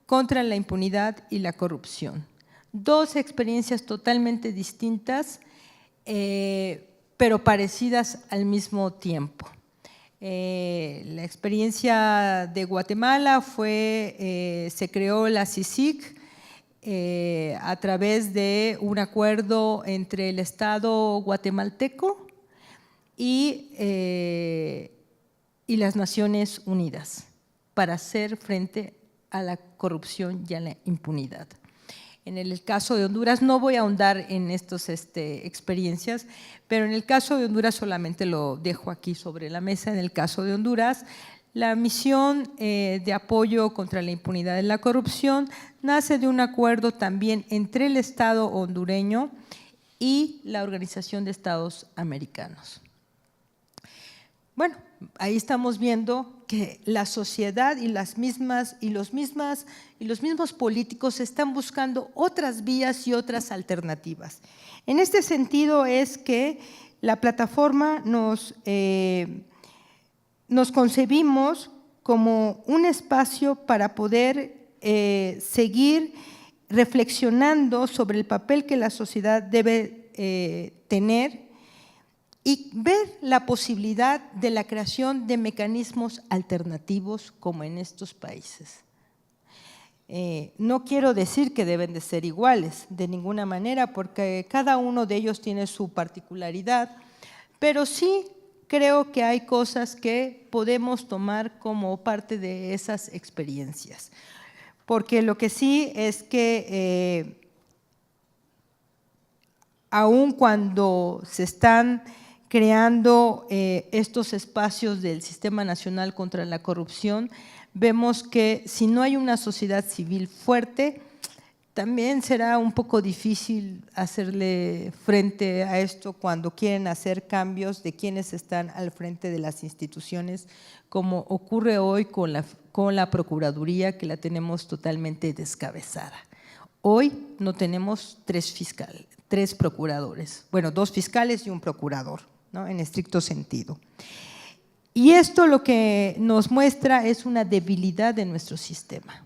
contra la impunidad y la corrupción. Dos experiencias totalmente distintas, pero parecidas al mismo tiempo. La experiencia de Guatemala se creó la CICIG a través de un acuerdo entre el Estado guatemalteco y las Naciones Unidas para hacer frente a la corrupción y a la impunidad. En el caso de Honduras, no voy a ahondar en estas experiencias, pero en el caso de Honduras solamente lo dejo aquí sobre la mesa. En el caso de Honduras, la misión de apoyo contra la impunidad y la corrupción nace de un acuerdo también entre el Estado hondureño y la Organización de Estados Americanos. Bueno, ahí estamos viendo que la sociedad y los mismos políticos están buscando otras vías y otras alternativas. En este sentido es que la plataforma nos concebimos como un espacio para poder seguir reflexionando sobre el papel que la sociedad debe tener y ver la posibilidad de la creación de mecanismos alternativos como en estos países. No quiero decir que deben de ser iguales, de ninguna manera, porque cada uno de ellos tiene su particularidad, pero sí creo que hay cosas que podemos tomar como parte de esas experiencias. Porque lo que sí es que aun cuando se están creando estos espacios del Sistema Nacional contra la Corrupción, vemos que si no hay una sociedad civil fuerte, también será un poco difícil hacerle frente a esto cuando quieren hacer cambios de quienes están al frente de las instituciones, como ocurre hoy con la Procuraduría, que la tenemos totalmente descabezada. Hoy no tenemos tres procuradores, bueno, 2 fiscales y un procurador, ¿no? En estricto sentido. Y esto lo que nos muestra es una debilidad de nuestro sistema.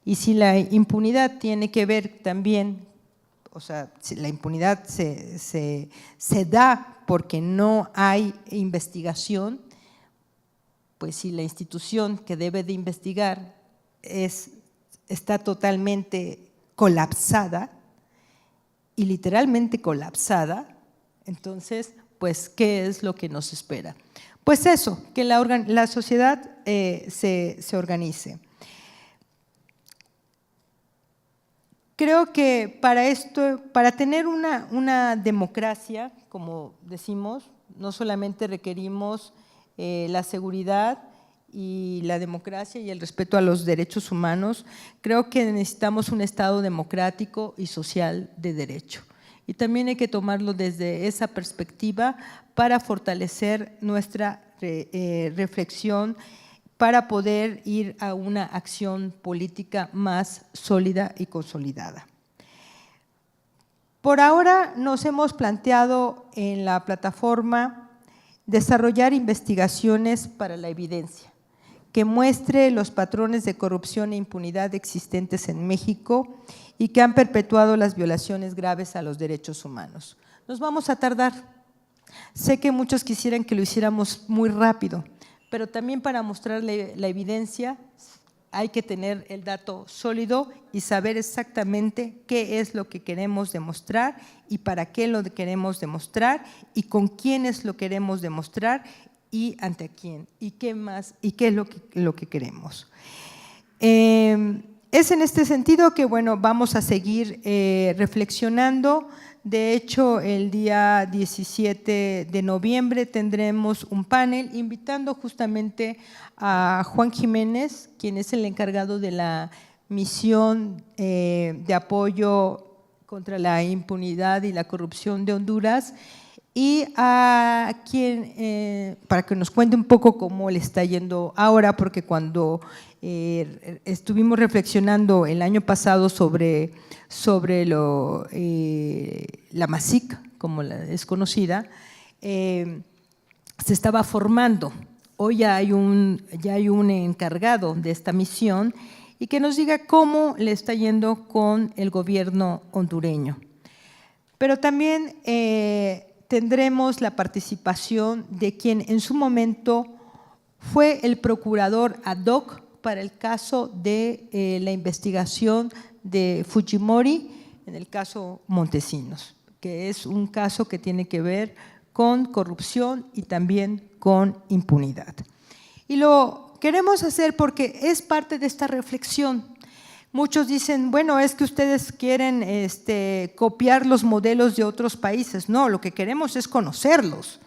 Y si la impunidad tiene que ver también, o sea, si la impunidad se da porque no hay investigación, pues si la institución que debe de investigar está totalmente colapsada, y literalmente colapsada, entonces, pues, ¿qué es lo que nos espera? Pues eso, que la sociedad se organice. Creo que para tener una democracia, como decimos, no solamente requerimos la seguridad y la democracia y el respeto a los derechos humanos, creo que necesitamos un Estado democrático y social de derecho. Y también hay que tomarlo desde esa perspectiva para fortalecer nuestra reflexión, para poder ir a una acción política más sólida y consolidada. Por ahora nos hemos planteado en la plataforma desarrollar investigaciones para la evidencia, que muestre los patrones de corrupción e impunidad existentes en México y que han perpetuado las violaciones graves a los derechos humanos. Nos vamos a tardar. Sé que muchos quisieran que lo hiciéramos muy rápido, pero también para mostrar la evidencia hay que tener el dato sólido y saber exactamente qué es lo que queremos demostrar y para qué lo queremos demostrar y con quiénes lo queremos demostrar y ante quién, y qué más, y qué es lo que queremos. Es en este sentido que, bueno, vamos a seguir reflexionando. De hecho, el día 17 de noviembre tendremos un panel invitando justamente a Juan Jiménez, quien es el encargado de la misión de apoyo contra la impunidad y la corrupción de Honduras, y a quien, para que nos cuente un poco cómo le está yendo ahora, porque cuando estuvimos reflexionando el año pasado sobre la MASIC, como es conocida, se estaba formando. Hoy ya hay un encargado de esta misión y que nos diga cómo le está yendo con el gobierno hondureño. Pero también tendremos la participación de quien en su momento fue el procurador ad hoc para el caso de la investigación de Fujimori en el caso Montesinos, que es un caso que tiene que ver con corrupción y también con impunidad. Y lo queremos hacer porque es parte de esta reflexión. Muchos dicen, bueno, es que ustedes quieren copiar los modelos de otros países. No, lo que queremos es conocerlos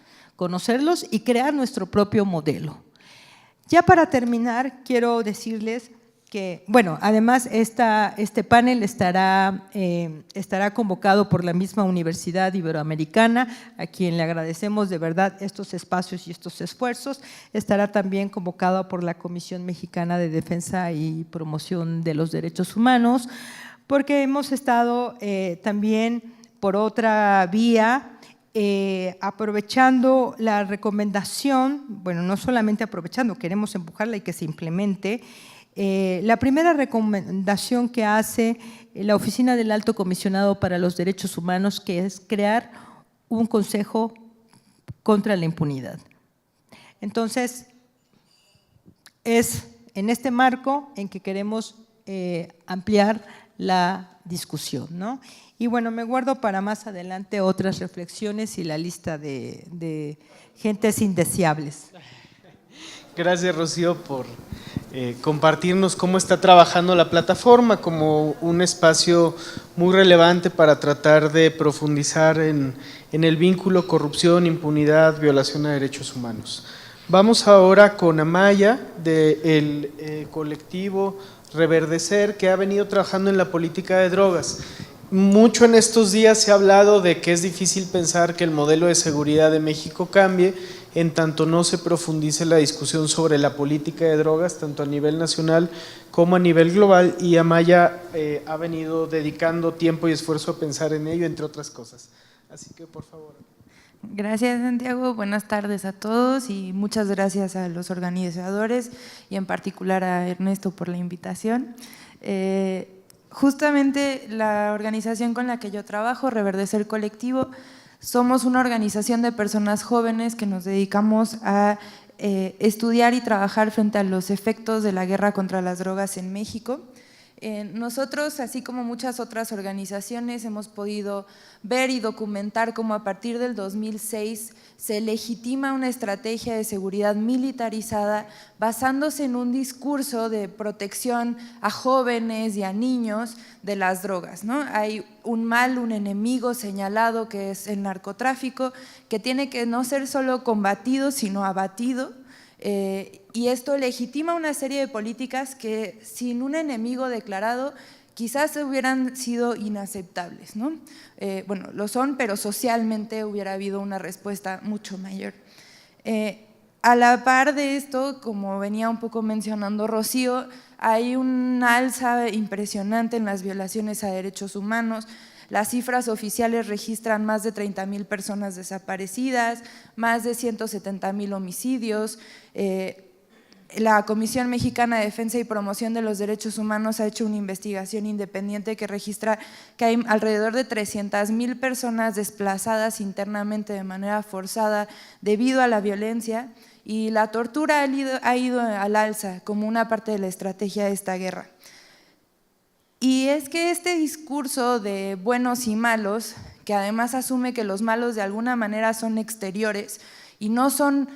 y crear nuestro propio modelo. Ya para terminar, quiero decirles que, bueno, además este panel estará convocado por la misma Universidad Iberoamericana, a quien le agradecemos de verdad estos espacios y estos esfuerzos. Estará también convocado por la Comisión Mexicana de Defensa y Promoción de los Derechos Humanos, porque hemos estado también por otra vía aprovechando la recomendación, bueno, no solamente aprovechando, queremos empujarla y que se implemente. La primera recomendación que hace la Oficina del Alto Comisionado para los Derechos Humanos, que es crear un consejo contra la impunidad. Entonces, es en este marco en que queremos ampliar la discusión, ¿no? Y bueno, me guardo para más adelante otras reflexiones y la lista de gentes indeseables. Gracias, Rocío, por compartirnos cómo está trabajando la plataforma como un espacio muy relevante para tratar de profundizar en el vínculo corrupción, impunidad, violación a derechos humanos. Vamos ahora con Amaya del colectivo Reverdecer, que ha venido trabajando en la política de drogas. Mucho en estos días se ha hablado de que es difícil pensar que el modelo de seguridad de México cambie en tanto no se profundice la discusión sobre la política de drogas, tanto a nivel nacional como a nivel global, y Amaya ha venido dedicando tiempo y esfuerzo a pensar en ello, entre otras cosas. Así que, por favor. Gracias, Santiago. Buenas tardes a todos y muchas gracias a los organizadores y en particular a Ernesto por la invitación. Justamente la organización con la que yo trabajo, Reverdecer Colectivo, somos una organización de personas jóvenes que nos dedicamos a estudiar y trabajar frente a los efectos de la guerra contra las drogas en México. Nosotros, así como muchas otras organizaciones, hemos podido ver y documentar cómo a partir del 2006 se legitima una estrategia de seguridad militarizada basándose en un discurso de protección a jóvenes y a niños de las drogas, ¿no? Hay un mal, un enemigo señalado que es el narcotráfico, que tiene que no ser solo combatido, sino abatido. Y esto legitima una serie de políticas que sin un enemigo declarado quizás hubieran sido inaceptables, ¿no? Bueno, lo son, pero socialmente hubiera habido una respuesta mucho mayor. A la par de esto, como venía un poco mencionando Rocío, hay un alza impresionante en las violaciones a derechos humanos. Las cifras oficiales registran más de 30,000 personas desaparecidas, más de 170,000 homicidios. La Comisión Mexicana de Defensa y Promoción de los Derechos Humanos ha hecho una investigación independiente que registra que hay alrededor de 300,000 personas desplazadas internamente de manera forzada debido a la violencia, y la tortura ha ido al alza como una parte de la estrategia de esta guerra. Y es que este discurso de buenos y malos, que además asume que los malos de alguna manera son exteriores y no son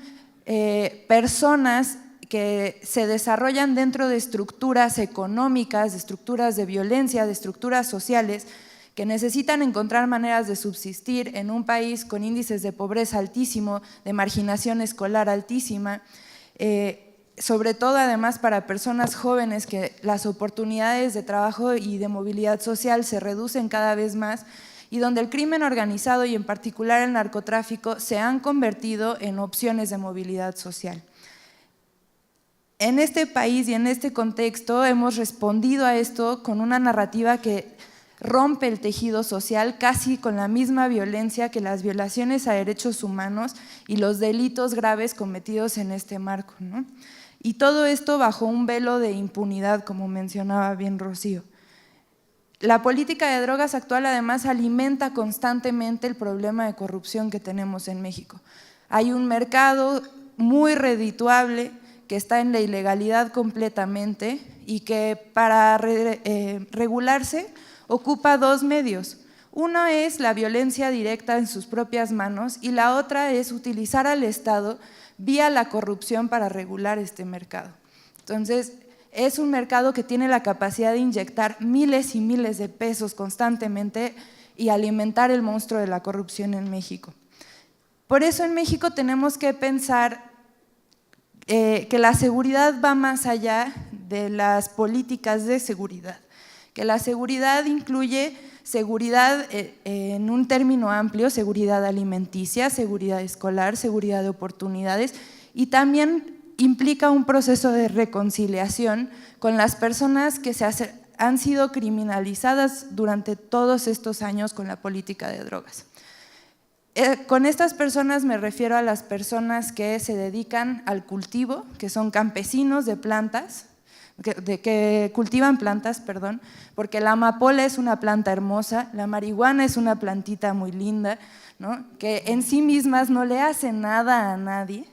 personas que se desarrollan dentro de estructuras económicas, de estructuras de violencia, de estructuras sociales, que necesitan encontrar maneras de subsistir en un país con índices de pobreza altísimo, de marginación escolar altísima, sobre todo además para personas jóvenes que las oportunidades de trabajo y de movilidad social se reducen cada vez más y donde el crimen organizado y en particular el narcotráfico se han convertido en opciones de movilidad social. En este país y en este contexto hemos respondido a esto con una narrativa que rompe el tejido social casi con la misma violencia que las violaciones a derechos humanos y los delitos graves cometidos en este marco, ¿no? Y todo esto bajo un velo de impunidad, como mencionaba bien Rocío. La política de drogas actual además alimenta constantemente el problema de corrupción que tenemos en México. Hay un mercado muy redituable que está en la ilegalidad completamente y que para regularse ocupa dos medios. Uno es la violencia directa en sus propias manos y la otra es utilizar al Estado vía la corrupción para regular este mercado. Entonces, es un mercado que tiene la capacidad de inyectar miles y miles de pesos constantemente y alimentar el monstruo de la corrupción en México. Por eso en México tenemos que pensar que la seguridad va más allá de las políticas de seguridad, que la seguridad incluye seguridad en un término amplio, seguridad alimenticia, seguridad escolar, seguridad de oportunidades y también implica un proceso de reconciliación con las personas que han sido criminalizadas durante todos estos años con la política de drogas. Con estas personas me refiero a las personas que se dedican al cultivo, que son campesinos de plantas, que cultivan plantas, perdón, porque la amapola es una planta hermosa, la marihuana es una plantita muy linda, ¿no? Que en sí mismas no le hacen nada a nadie,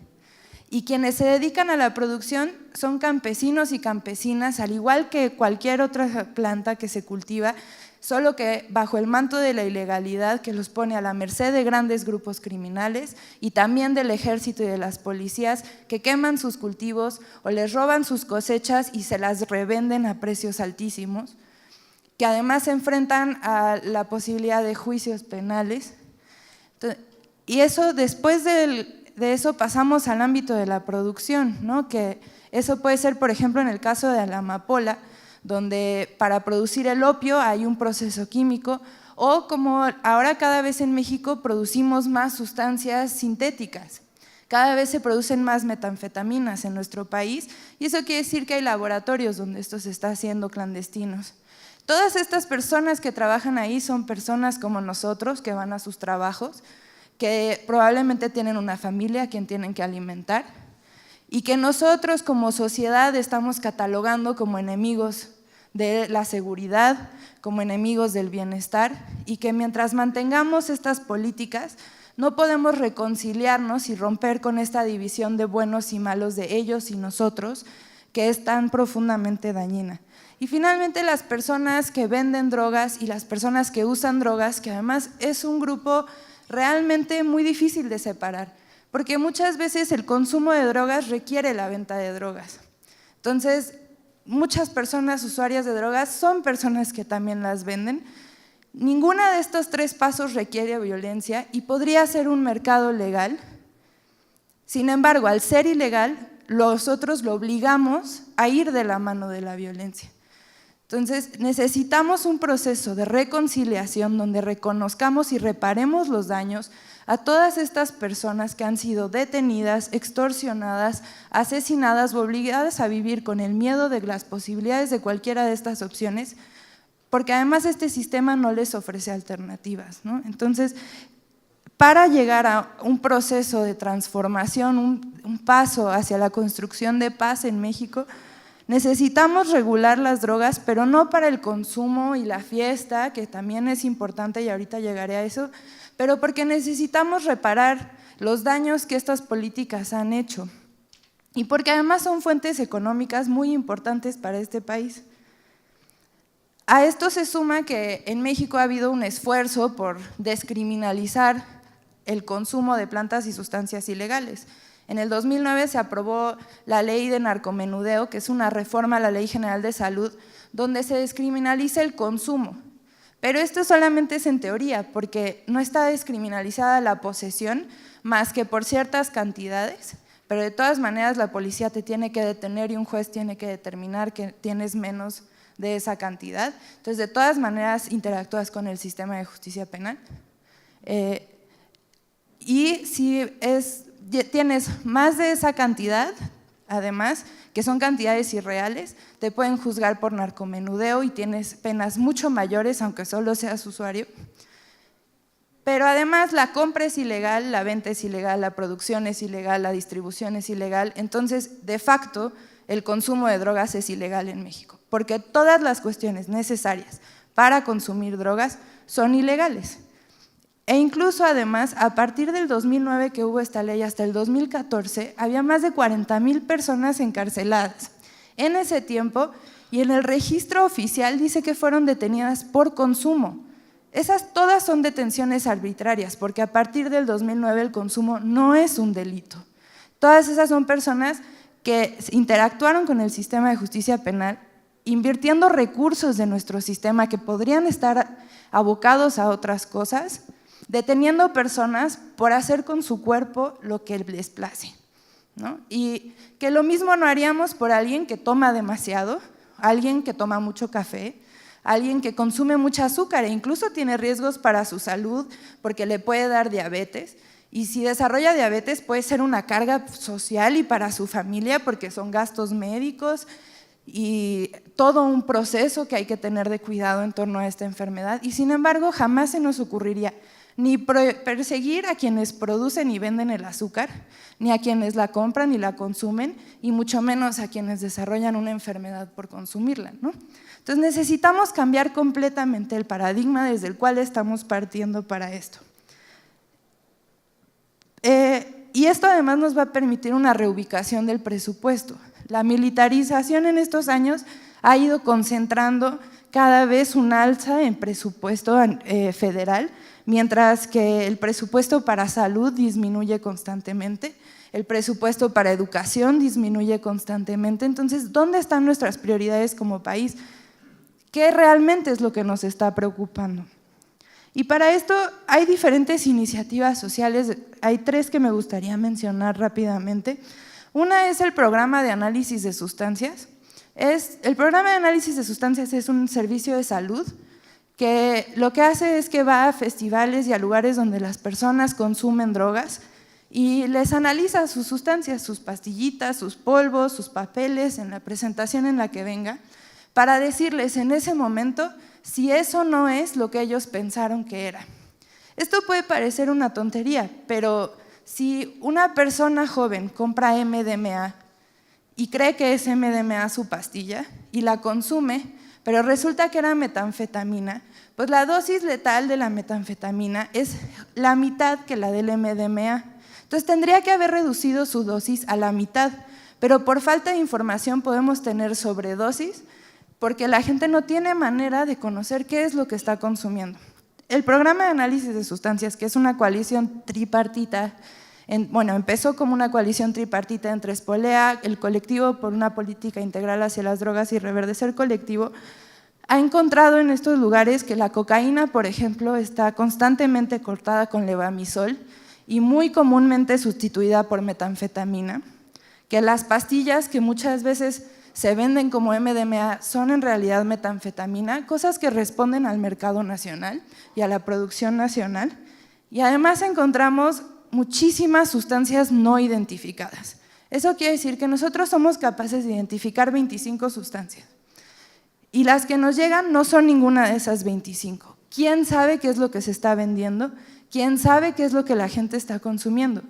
y quienes se dedican a la producción son campesinos y campesinas, al igual que cualquier otra planta que se cultiva, solo que bajo el manto de la ilegalidad que los pone a la merced de grandes grupos criminales y también del ejército y de las policías que queman sus cultivos o les roban sus cosechas y se las revenden a precios altísimos, que además se enfrentan a la posibilidad de juicios penales. Y eso, después de eso pasamos al ámbito de la producción, ¿no? Que eso puede ser, por ejemplo, en el caso de la amapola, donde para producir el opio hay un proceso químico, o como ahora cada vez en México producimos más sustancias sintéticas, cada vez se producen más metanfetaminas en nuestro país y eso quiere decir que hay laboratorios donde esto se está haciendo clandestinos. Todas estas personas que trabajan ahí son personas como nosotros que van a sus trabajos, que probablemente tienen una familia a quien tienen que alimentar y que nosotros como sociedad estamos catalogando como enemigos de la seguridad, como enemigos del bienestar y que mientras mantengamos estas políticas no podemos reconciliarnos y romper con esta división de buenos y malos de ellos y nosotros que es tan profundamente dañina. Y finalmente las personas que venden drogas y las personas que usan drogas, que además es un grupo realmente muy difícil de separar, porque muchas veces el consumo de drogas requiere la venta de drogas. Entonces, muchas personas usuarias de drogas son personas que también las venden. Ninguna de estos tres pasos requiere violencia y podría ser un mercado legal. Sin embargo, al ser ilegal, nosotros lo obligamos a ir de la mano de la violencia. Entonces, necesitamos un proceso de reconciliación donde reconozcamos y reparemos los daños a todas estas personas que han sido detenidas, extorsionadas, asesinadas o obligadas a vivir con el miedo de las posibilidades de cualquiera de estas opciones, porque además este sistema no les ofrece alternativas, ¿no? Entonces, para llegar a un proceso de transformación, un paso hacia la construcción de paz en México, necesitamos regular las drogas, pero no para el consumo y la fiesta, que también es importante y ahorita llegaré a eso, pero porque necesitamos reparar los daños que estas políticas han hecho y porque además son fuentes económicas muy importantes para este país. A esto se suma que en México ha habido un esfuerzo por descriminalizar el consumo de plantas y sustancias ilegales. En el 2009 se aprobó la ley de narcomenudeo, que es una reforma a la Ley General de Salud, donde se descriminaliza el consumo. Pero esto solamente es en teoría, porque no está descriminalizada la posesión más que por ciertas cantidades, pero de todas maneras la policía te tiene que detener y un juez tiene que determinar que tienes menos de esa cantidad. Entonces, de todas maneras interactúas con el sistema de justicia penal. Y si tienes más de esa cantidad, además, que son cantidades irreales, te pueden juzgar por narcomenudeo y tienes penas mucho mayores, aunque solo seas usuario. Pero además la compra es ilegal, la venta es ilegal, la producción es ilegal, la distribución es ilegal. Entonces, de facto, el consumo de drogas es ilegal en México, porque todas las cuestiones necesarias para consumir drogas son ilegales. E incluso además, a partir del 2009 que hubo esta ley hasta el 2014, había más de 40,000 personas encarceladas en ese tiempo, y en el registro oficial dice que fueron detenidas por consumo. Esas todas son detenciones arbitrarias, porque a partir del 2009 el consumo no es un delito. Todas esas son personas que interactuaron con el sistema de justicia penal, invirtiendo recursos de nuestro sistema que podrían estar abocados a otras cosas, deteniendo personas por hacer con su cuerpo lo que les place, ¿no? Y que lo mismo no haríamos por alguien que toma demasiado, alguien que toma mucho café, alguien que consume mucho azúcar e incluso tiene riesgos para su salud porque le puede dar diabetes, y si desarrolla diabetes puede ser una carga social y para su familia porque son gastos médicos y todo un proceso que hay que tener de cuidado en torno a esta enfermedad, y sin embargo jamás se nos ocurriría ni perseguir a quienes producen y venden el azúcar, ni a quienes la compran y la consumen, y mucho menos a quienes desarrollan una enfermedad por consumirla, ¿no? Entonces necesitamos cambiar completamente el paradigma desde el cual estamos partiendo para esto. Y esto además nos va a permitir una reubicación del presupuesto. La militarización en estos años ha ido concentrando cada vez un alza en presupuesto federal, mientras que el presupuesto para salud disminuye constantemente, el presupuesto para educación disminuye constantemente. Entonces, ¿dónde están nuestras prioridades como país? ¿Qué realmente es lo que nos está preocupando? Y para esto hay diferentes iniciativas sociales, hay 3 que me gustaría mencionar rápidamente. Una es el programa de análisis de sustancias. El programa de análisis de sustancias es un servicio de salud que lo que hace es que va a festivales y a lugares donde las personas consumen drogas y les analiza sus sustancias, sus pastillitas, sus polvos, sus papeles, en la presentación en la que venga, para decirles en ese momento si eso no es lo que ellos pensaron que era. Esto puede parecer una tontería, pero si una persona joven compra MDMA y cree que es MDMA su pastilla y la consume, pero resulta que era metanfetamina, pues la dosis letal de la metanfetamina es la mitad que la del MDMA. Entonces tendría que haber reducido su dosis a la mitad, pero por falta de información podemos tener sobredosis porque la gente no tiene manera de conocer qué es lo que está consumiendo. El programa de análisis de sustancias, que es una coalición tripartita, empezó como una coalición tripartita entre Espolea, el colectivo por una política integral hacia las drogas y Reverdecer Colectivo, ha encontrado en estos lugares que la cocaína, por ejemplo, está constantemente cortada con levamisol y muy comúnmente sustituida por metanfetamina, que las pastillas que muchas veces se venden como MDMA son en realidad metanfetamina, cosas que responden al mercado nacional y a la producción nacional, y además encontramos muchísimas sustancias no identificadas. Eso quiere decir que nosotros somos capaces de identificar 25 sustancias y las que nos llegan no son ninguna de esas 25. ¿Quién sabe qué es lo que se está vendiendo? ¿Quién sabe qué es lo que la gente está consumiendo?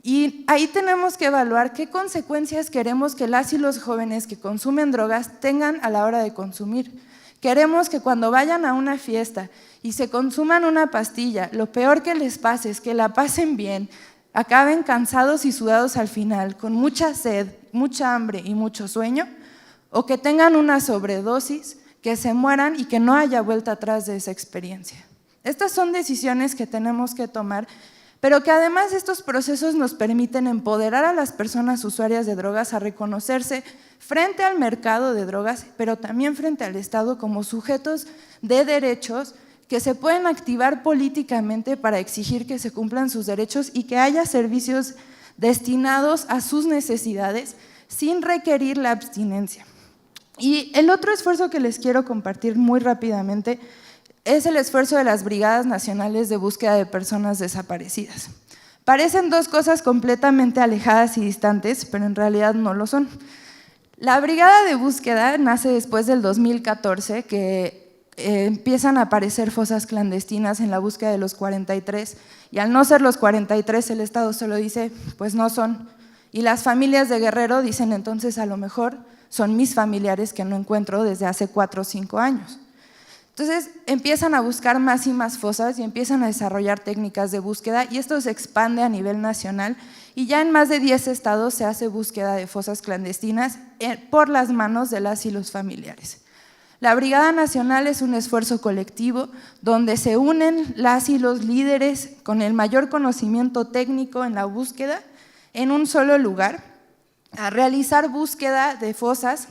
Y ahí tenemos que evaluar qué consecuencias queremos que las y los jóvenes que consumen drogas tengan a la hora de consumir. Queremos que cuando vayan a una fiesta y se consuman una pastilla, lo peor que les pase es que la pasen bien, acaben cansados y sudados al final, con mucha sed, mucha hambre y mucho sueño, o que tengan una sobredosis, que se mueran y que no haya vuelta atrás de esa experiencia. Estas son decisiones que tenemos que tomar pero que además estos procesos nos permiten empoderar a las personas usuarias de drogas a reconocerse frente al mercado de drogas, pero también frente al Estado como sujetos de derechos que se pueden activar políticamente para exigir que se cumplan sus derechos y que haya servicios destinados a sus necesidades sin requerir la abstinencia. Y el otro esfuerzo que les quiero compartir muy rápidamente es el esfuerzo de las Brigadas Nacionales de Búsqueda de Personas Desaparecidas. Parecen dos cosas completamente alejadas y distantes, pero en realidad no lo son. La Brigada de Búsqueda nace después del 2014, que empiezan a aparecer fosas clandestinas en la búsqueda de los 43, y al no ser los 43, el Estado solo dice, pues no son. Y las familias de Guerrero dicen, entonces a lo mejor son mis familiares que no encuentro desde hace 4 o 5 años. Entonces empiezan a buscar más y más fosas y empiezan a desarrollar técnicas de búsqueda y esto se expande a nivel nacional y ya en más de 10 estados se hace búsqueda de fosas clandestinas por las manos de las y los familiares. La Brigada Nacional es un esfuerzo colectivo donde se unen las y los líderes con el mayor conocimiento técnico en la búsqueda en un solo lugar a realizar búsqueda de fosas,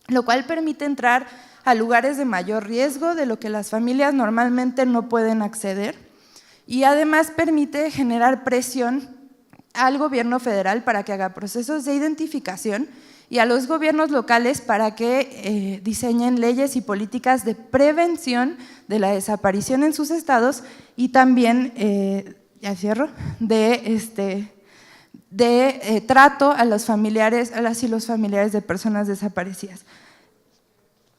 lo cual permite entrar a lugares de mayor riesgo de lo que las familias normalmente no pueden acceder y además permite generar presión al gobierno federal para que haga procesos de identificación y a los gobiernos locales para que diseñen leyes y políticas de prevención de la desaparición en sus estados y también, ya cierro, de trato a los familiares, a las y los familiares de personas desaparecidas.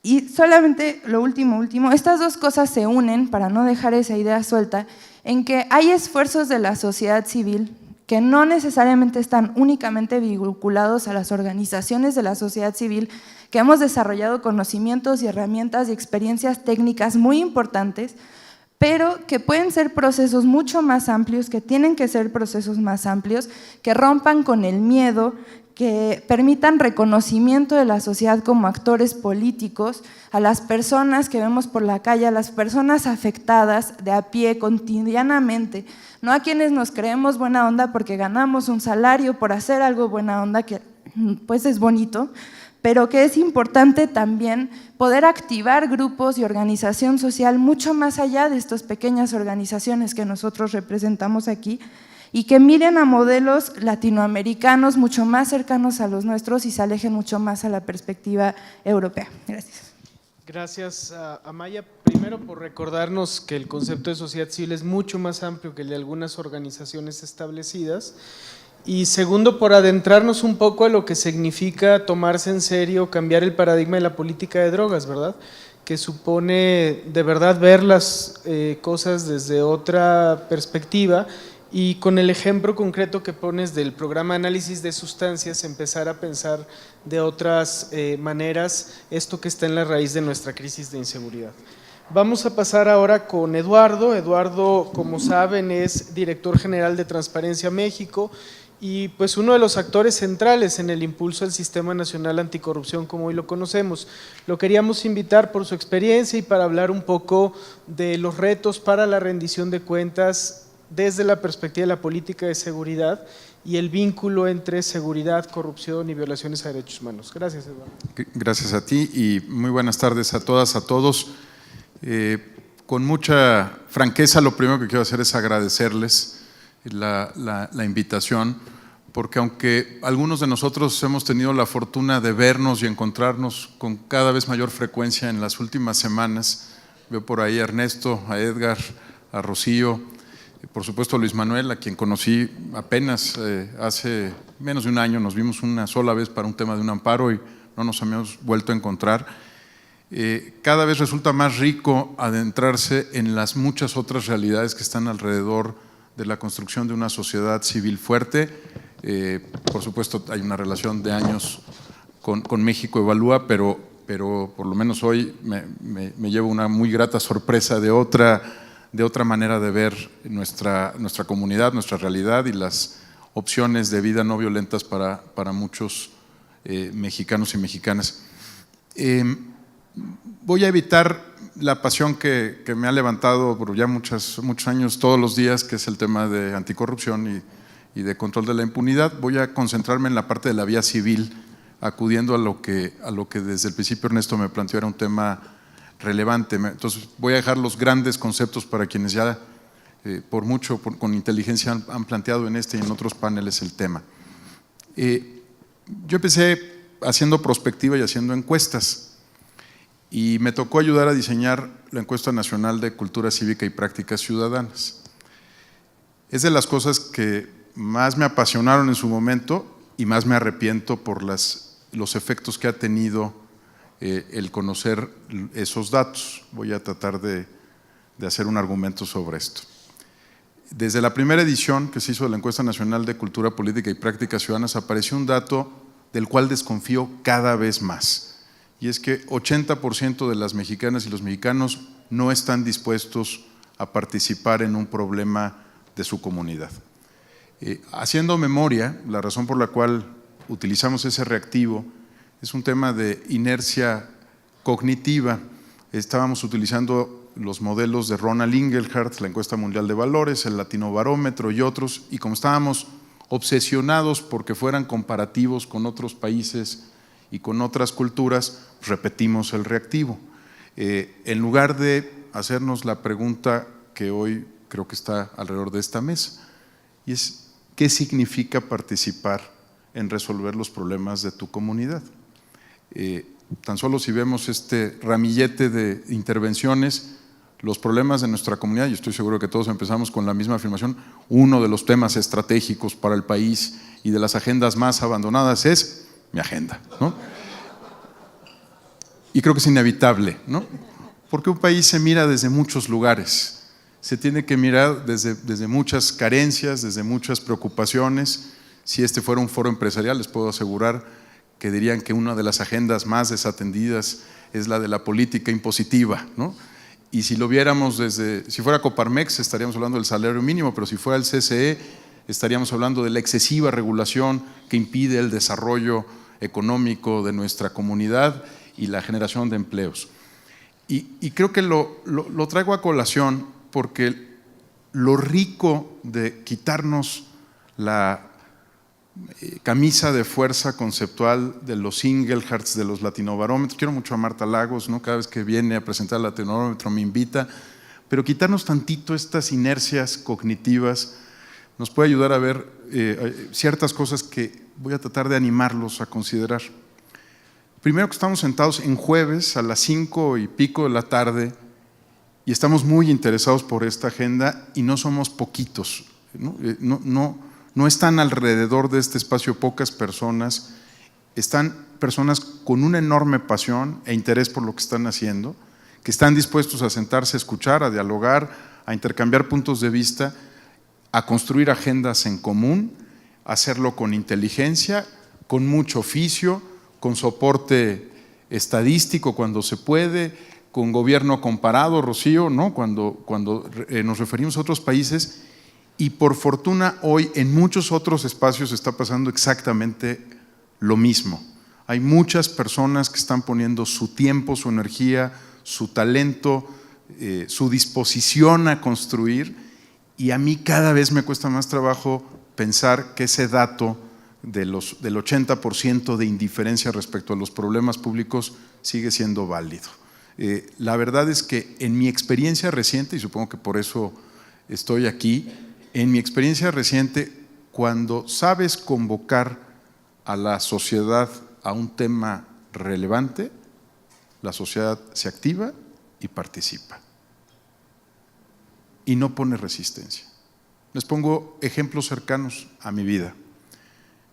Y solamente lo último, estas dos cosas se unen, para no dejar esa idea suelta, en que hay esfuerzos de la sociedad civil que no necesariamente están únicamente vinculados a las organizaciones de la sociedad civil, que hemos desarrollado conocimientos y herramientas y experiencias técnicas muy importantes, pero que pueden ser procesos mucho más amplios, que tienen que ser procesos más amplios, que rompan con el miedo, que permitan reconocimiento de la sociedad como actores políticos, a las personas que vemos por la calle, a las personas afectadas de a pie cotidianamente, no a quienes nos creemos buena onda porque ganamos un salario por hacer algo buena onda, que pues es bonito, pero que es importante también poder activar grupos y organización social mucho más allá de estas pequeñas organizaciones que nosotros representamos aquí, y que miren a modelos latinoamericanos mucho más cercanos a los nuestros y se alejen mucho más a la perspectiva europea. Gracias. Gracias, Amaya. Primero por recordarnos que el concepto de sociedad civil es mucho más amplio que el de algunas organizaciones establecidas. Y segundo, por adentrarnos un poco a lo que significa tomarse en serio, cambiar el paradigma de la política de drogas, ¿verdad? Que supone de verdad ver las cosas desde otra perspectiva. Y con el ejemplo concreto que pones del programa de análisis de sustancias, empezar a pensar de otras maneras esto que está en la raíz de nuestra crisis de inseguridad. Vamos a pasar ahora con Eduardo. Eduardo, como saben, es director general de Transparencia México y pues uno de los actores centrales en el impulso del Sistema Nacional Anticorrupción como hoy lo conocemos. Lo queríamos invitar por su experiencia y para hablar un poco de los retos para la rendición de cuentas desde la perspectiva de la política de seguridad y el vínculo entre seguridad, corrupción y violaciones a derechos humanos. Gracias, Eduardo. Gracias a ti y muy buenas tardes a todas, a todos. Con mucha franqueza, lo primero que quiero hacer es agradecerles la invitación, porque aunque algunos de nosotros hemos tenido la fortuna de vernos y encontrarnos con cada vez mayor frecuencia en las últimas semanas, veo por ahí a Ernesto, a Edgar, a Rocío, por supuesto a Luis Manuel, a quien conocí apenas hace menos de un año, nos vimos una sola vez para un tema de un amparo y no nos habíamos vuelto a encontrar. Cada vez resulta más rico adentrarse en las muchas otras realidades que están alrededor de la construcción de una sociedad civil fuerte. Por supuesto hay una relación de años con México Evalúa, pero por lo menos hoy me llevo una muy grata sorpresa de otra manera de ver nuestra comunidad, nuestra realidad y las opciones de vida no violentas para muchos mexicanos y mexicanas. Voy a evitar la pasión que me ha levantado por ya muchos años, todos los días, que es el tema de anticorrupción y de control de la impunidad. Voy a concentrarme en la parte de la vía civil, acudiendo a lo que desde el principio Ernesto me planteó era un tema relevante. Entonces voy a dejar los grandes conceptos para quienes ya con inteligencia han planteado en este y en otros paneles el tema. Yo empecé haciendo prospectiva y haciendo encuestas y me tocó ayudar a diseñar la encuesta nacional de cultura cívica y prácticas ciudadanas. Es de las cosas que más me apasionaron en su momento y más me arrepiento por los efectos que ha tenido el conocer esos datos. Voy a tratar de hacer un argumento sobre esto. Desde la primera edición que se hizo de la encuesta nacional de cultura política y prácticas ciudadanas apareció un dato del cual desconfío cada vez más. Y es que 80% de las mexicanas y los mexicanos no están dispuestos a participar en un problema de su comunidad. Haciendo memoria, la razón por la cual utilizamos ese reactivo es un tema de inercia cognitiva. Estábamos utilizando los modelos de Ronald Inglehart, la encuesta mundial de valores, el Latinobarómetro y otros, y como estábamos obsesionados porque fueran comparativos con otros países y con otras culturas, repetimos el reactivo. En lugar de hacernos la pregunta que hoy creo que está alrededor de esta mesa, y es ¿qué significa participar en resolver los problemas de tu comunidad? Tan solo si vemos este ramillete de intervenciones, los problemas de nuestra comunidad, y estoy seguro que todos empezamos con la misma afirmación, uno de los temas estratégicos para el país y de las agendas más abandonadas es mi agenda, ¿no? Y creo que es inevitable, ¿no? Porque un país se mira desde muchos lugares, se tiene que mirar desde muchas carencias, desde muchas preocupaciones. Si este fuera un foro empresarial, les puedo asegurar que dirían que una de las agendas más desatendidas es la de la política impositiva, ¿no? Y si lo viéramos si fuera Coparmex estaríamos hablando del salario mínimo, pero si fuera el CCE estaríamos hablando de la excesiva regulación que impide el desarrollo económico de nuestra comunidad y la generación de empleos. Y creo que lo traigo a colación porque lo rico de quitarnos la camisa de fuerza conceptual de los Ingleharts, de los Latinobarómetros. Quiero mucho a Marta Lagos, ¿no? Cada vez que viene a presentar el Latinobarómetro me invita, pero quitarnos tantito estas inercias cognitivas nos puede ayudar a ver ciertas cosas que voy a tratar de animarlos a considerar. Primero, que estamos sentados en jueves a las 5 y pico de la tarde y estamos muy interesados por esta agenda y no somos poquitos, ¿no? No están alrededor de este espacio pocas personas, están personas con una enorme pasión e interés por lo que están haciendo, que están dispuestos a sentarse a escuchar, a dialogar, a intercambiar puntos de vista, a construir agendas en común, a hacerlo con inteligencia, con mucho oficio, con soporte estadístico cuando se puede, con gobierno comparado, Rocío, ¿no? Cuando nos referimos a otros países. Y por fortuna hoy en muchos otros espacios está pasando exactamente lo mismo. Hay muchas personas que están poniendo su tiempo, su energía, su talento, su disposición a construir, y a mí cada vez me cuesta más trabajo pensar que ese dato del 80% de indiferencia respecto a los problemas públicos sigue siendo válido. La verdad es que en mi experiencia reciente, y supongo que por eso estoy aquí, en mi experiencia reciente, cuando sabes convocar a la sociedad a un tema relevante, la sociedad se activa y participa. Y no pone resistencia. Les pongo ejemplos cercanos a mi vida.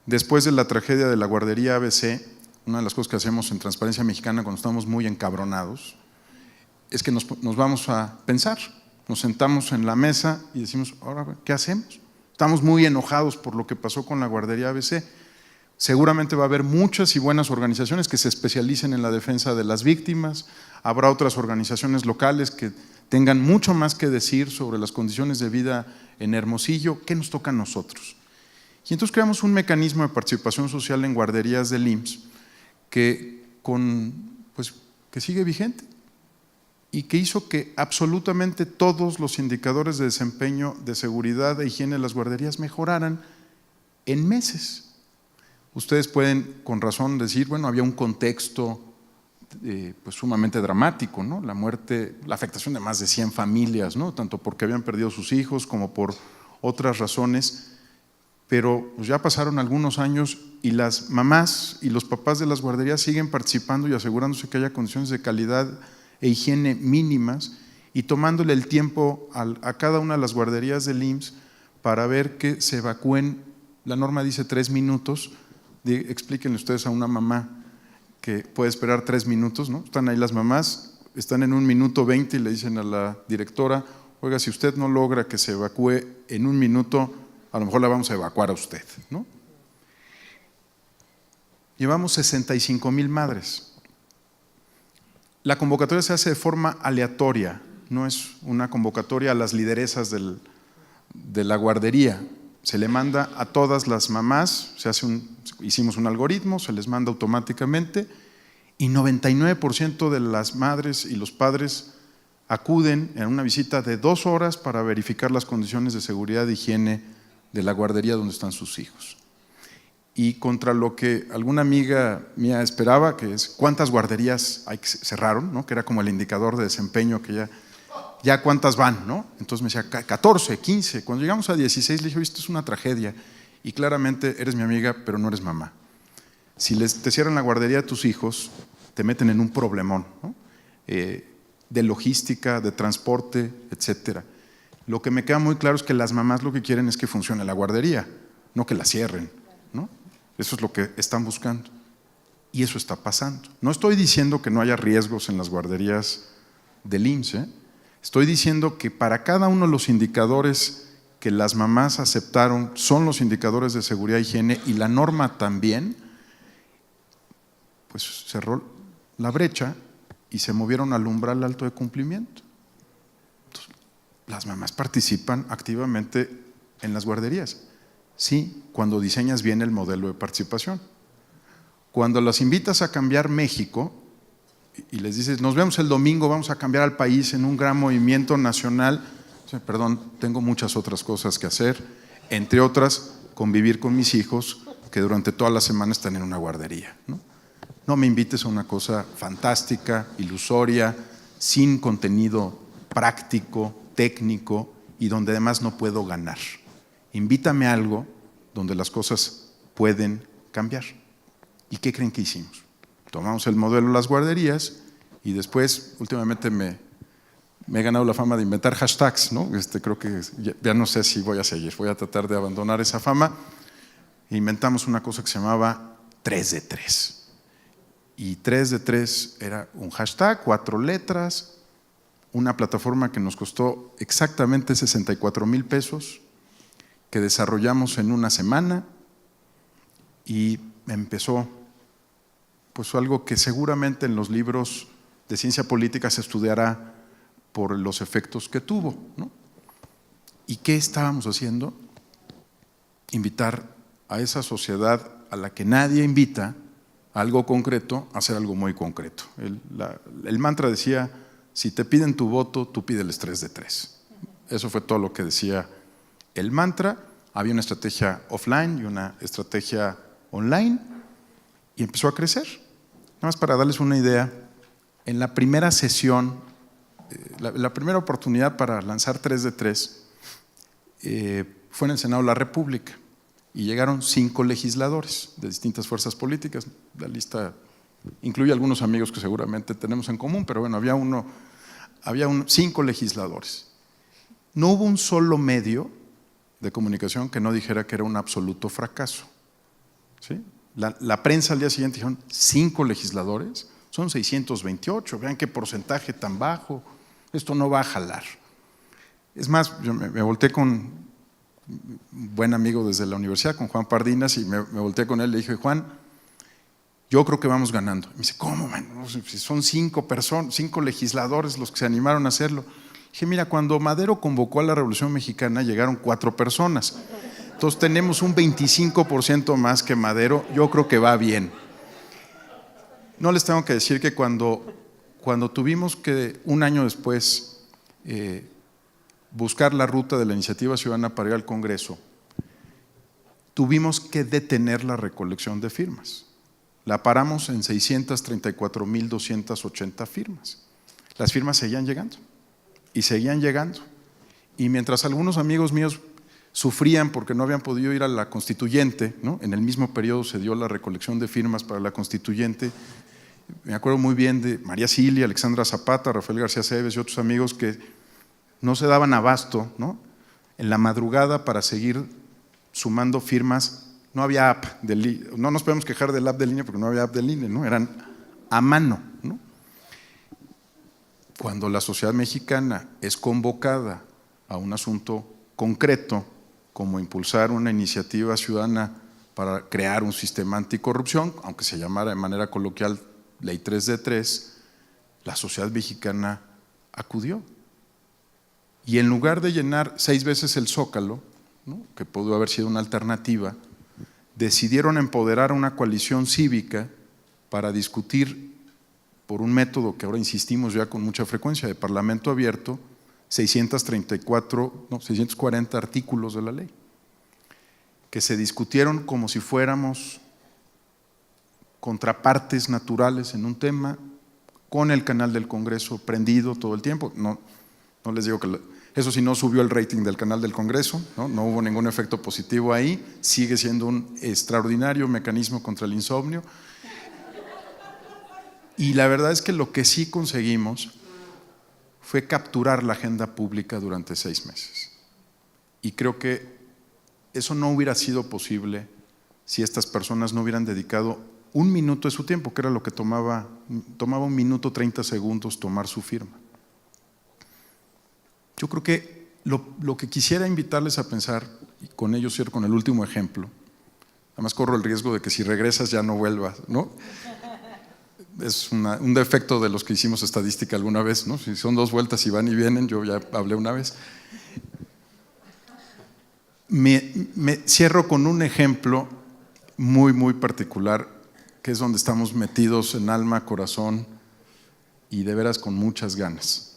Después de la tragedia de la guardería ABC, una de las cosas que hacemos en Transparencia Mexicana cuando estamos muy encabronados es que nos vamos a pensar. Nos sentamos en la mesa y decimos, ahora, ¿qué hacemos? Estamos muy enojados por lo que pasó con la guardería ABC. Seguramente va a haber muchas y buenas organizaciones que se especialicen en la defensa de las víctimas. Habrá otras organizaciones locales que tengan mucho más que decir sobre las condiciones de vida en Hermosillo. ¿Qué nos toca a nosotros? Y entonces creamos un mecanismo de participación social en guarderías del IMSS que que sigue vigente y que hizo que absolutamente todos los indicadores de desempeño, de seguridad e higiene de las guarderías mejoraran en meses. Ustedes pueden con razón decir, bueno, había un contexto pues sumamente dramático, ¿no? La muerte, la afectación de más de 100 familias, ¿no? Tanto porque habían perdido sus hijos como por otras razones, pero pues ya pasaron algunos años y las mamás y los papás de las guarderías siguen participando y asegurándose que haya condiciones de calidad e higiene mínimas y tomándole el tiempo a cada una de las guarderías del IMSS para ver que se evacúen. La norma dice 3 minutos, explíquenle ustedes a una mamá que puede esperar 3 minutos, ¿no? Están ahí las mamás, están en 1 minuto 20 y le dicen a la directora, oiga, si usted no logra que se evacúe en 1 minuto, a lo mejor la vamos a evacuar a usted, ¿no? Llevamos 65,000 madres. La convocatoria se hace de forma aleatoria, no es una convocatoria a las lideresas de la guardería. Se le manda a todas las mamás, hicimos un algoritmo, se les manda automáticamente y 99% de las madres y los padres acuden en una visita de 2 horas para verificar las condiciones de seguridad e higiene de la guardería donde están sus hijos. Y contra lo que alguna amiga mía esperaba, que es cuántas guarderías cerraron, ¿no? Que era como el indicador de desempeño, que ya cuántas van, ¿no? Entonces me decía 14, 15. Cuando llegamos a 16 le dije, esto es una tragedia. Y claramente eres mi amiga, pero no eres mamá. Si te cierran la guardería a tus hijos, te meten en un problemón, ¿no? De logística, de transporte, etcétera. Lo que me queda muy claro es que las mamás lo que quieren es que funcione la guardería, no que la cierren, ¿no? Eso es lo que están buscando. Y eso está pasando. No estoy diciendo que no haya riesgos en las guarderías del IMSS, ¿eh? Estoy diciendo que para cada uno de los indicadores que las mamás aceptaron son los indicadores de seguridad e higiene y la norma también, pues cerró la brecha y se movieron al umbral alto de cumplimiento. Entonces, las mamás participan activamente en las guarderías. Sí, cuando diseñas bien el modelo de participación. Cuando las invitas a cambiar México y les dices, nos vemos el domingo, vamos a cambiar al país en un gran movimiento nacional, perdón, tengo muchas otras cosas que hacer, entre otras, convivir con mis hijos que durante toda la semana están en una guardería, ¿no? No me invites a una cosa fantástica, ilusoria, sin contenido práctico, técnico y donde además no puedo ganar. Invítame a algo donde las cosas pueden cambiar. ¿Y qué creen que hicimos? Tomamos el modelo de las guarderías y después, últimamente me he ganado la fama de inventar hashtags, ¿no? Creo que ya no sé si voy a seguir, voy a tratar de abandonar esa fama. Inventamos una cosa que se llamaba 3 de 3. Y 3 de 3 era un hashtag, 4 letras, una plataforma que nos costó exactamente 64,000 pesos, que desarrollamos en una semana y empezó pues algo que seguramente en los libros de ciencia política se estudiará por los efectos que tuvo, ¿no? ¿Y qué estábamos haciendo? Invitar a esa sociedad a la que nadie invita a algo concreto, a hacer algo muy concreto. El mantra decía, si te piden tu voto, tú pídeles 3 de 3. Eso fue todo lo que decía el mantra. Había una estrategia offline y una estrategia online y empezó a crecer. Nada más para darles una idea, en la primera sesión, la primera oportunidad para lanzar 3 de 3 fue en el Senado de la República y llegaron 5 legisladores de distintas fuerzas políticas. La lista incluye algunos amigos que seguramente tenemos en común, pero bueno, había 5 legisladores. No hubo un solo medio de comunicación que no dijera que era un absoluto fracaso, ¿sí? La prensa al día siguiente dijeron, 5 legisladores, son 628, vean qué porcentaje tan bajo, esto no va a jalar. Es más, yo me volteé con un buen amigo desde la universidad, con Juan Pardinas, y me volteé con él y le dije, Juan, yo creo que vamos ganando. Y me dice, ¿cómo, man? Si son 5 legisladores los que se animaron a hacerlo. Dije, mira, cuando Madero convocó a la Revolución Mexicana llegaron 4 personas. Entonces tenemos un 25% más que Madero, yo creo que va bien. No les tengo que decir que cuando cuando tuvimos que, un año después, buscar la ruta de la iniciativa ciudadana para ir al Congreso, tuvimos que detener la recolección de firmas. La paramos en 634,280 firmas. Las firmas seguían llegando y seguían llegando. Y mientras algunos amigos míos sufrían porque no habían podido ir a la constituyente, ¿no? En el mismo periodo se dio la recolección de firmas para la constituyente. Me acuerdo muy bien de María Silvia, Alexandra Zapata, Rafael García Cebes y otros amigos que no se daban abasto, ¿no? En la madrugada para seguir sumando firmas. No había app, no nos podemos quejar del app de línea porque no había app de línea, ¿no? Eran a mano, ¿no? Cuando la sociedad mexicana es convocada a un asunto concreto, como impulsar una iniciativa ciudadana para crear un sistema anticorrupción, aunque se llamara de manera coloquial Ley 3D3, la sociedad mexicana acudió. Y en lugar de llenar 6 veces el Zócalo, ¿no? Que pudo haber sido una alternativa, decidieron empoderar a una coalición cívica para discutir por un método que ahora insistimos ya con mucha frecuencia, de parlamento abierto, 640 artículos de la ley, que se discutieron como si fuéramos contrapartes naturales en un tema, con el canal del Congreso prendido todo el tiempo. No les digo que eso sí no subió el rating del canal del Congreso, no hubo ningún efecto positivo ahí, sigue siendo un extraordinario mecanismo contra el insomnio. Y la verdad es que lo que sí conseguimos fue capturar la agenda pública durante 6 meses. Y creo que eso no hubiera sido posible si estas personas no hubieran dedicado 1 minuto de su tiempo, que era lo que tomaba 1 minuto 30 segundos tomar su firma. Yo creo que lo que quisiera invitarles a pensar, y con ello cierro con el último ejemplo, además corro el riesgo de que si regresas ya no vuelvas, ¿no? Es un defecto de los que hicimos estadística alguna vez, ¿no? Si son 2 vueltas y van y vienen, yo ya hablé una vez. Me cierro con un ejemplo muy, muy particular, que es donde estamos metidos en alma, corazón y de veras con muchas ganas.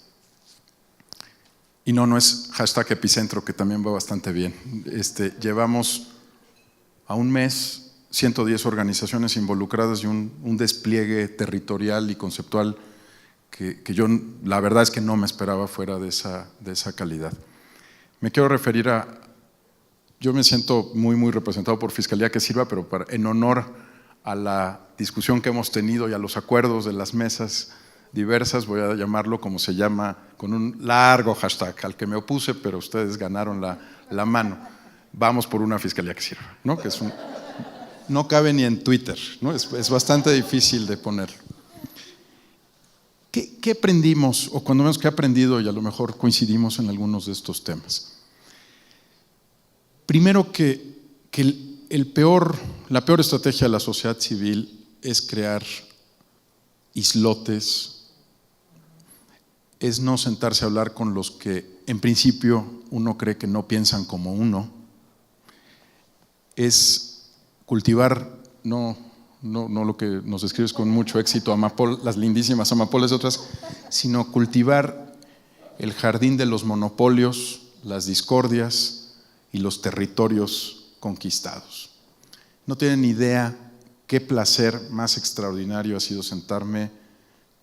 Y no es #epicentro, que también va bastante bien. Llevamos a un mes 110 organizaciones involucradas y un despliegue territorial y conceptual que yo la verdad es que no me esperaba fuera de esa calidad. Me quiero referir yo me siento muy, muy representado por Fiscalía que Sirva, pero en honor a la discusión que hemos tenido y a los acuerdos de las mesas diversas, voy a llamarlo como se llama, con un largo hashtag al que me opuse, pero ustedes ganaron la mano. Vamos por una Fiscalía que Sirva, ¿no? Que no cabe ni en Twitter, ¿no? Es bastante difícil de ponerlo. ¿Qué aprendimos, o cuando menos qué he aprendido, y a lo mejor coincidimos en algunos de estos temas? Primero que la peor estrategia de la sociedad civil es crear islotes, es no sentarse a hablar con los que en principio uno cree que no piensan como uno, es cultivar, no lo que nos describes con mucho éxito, las lindísimas amapolas de otras, sino cultivar el jardín de los monopolios, las discordias y los territorios conquistados. No tienen idea qué placer más extraordinario ha sido sentarme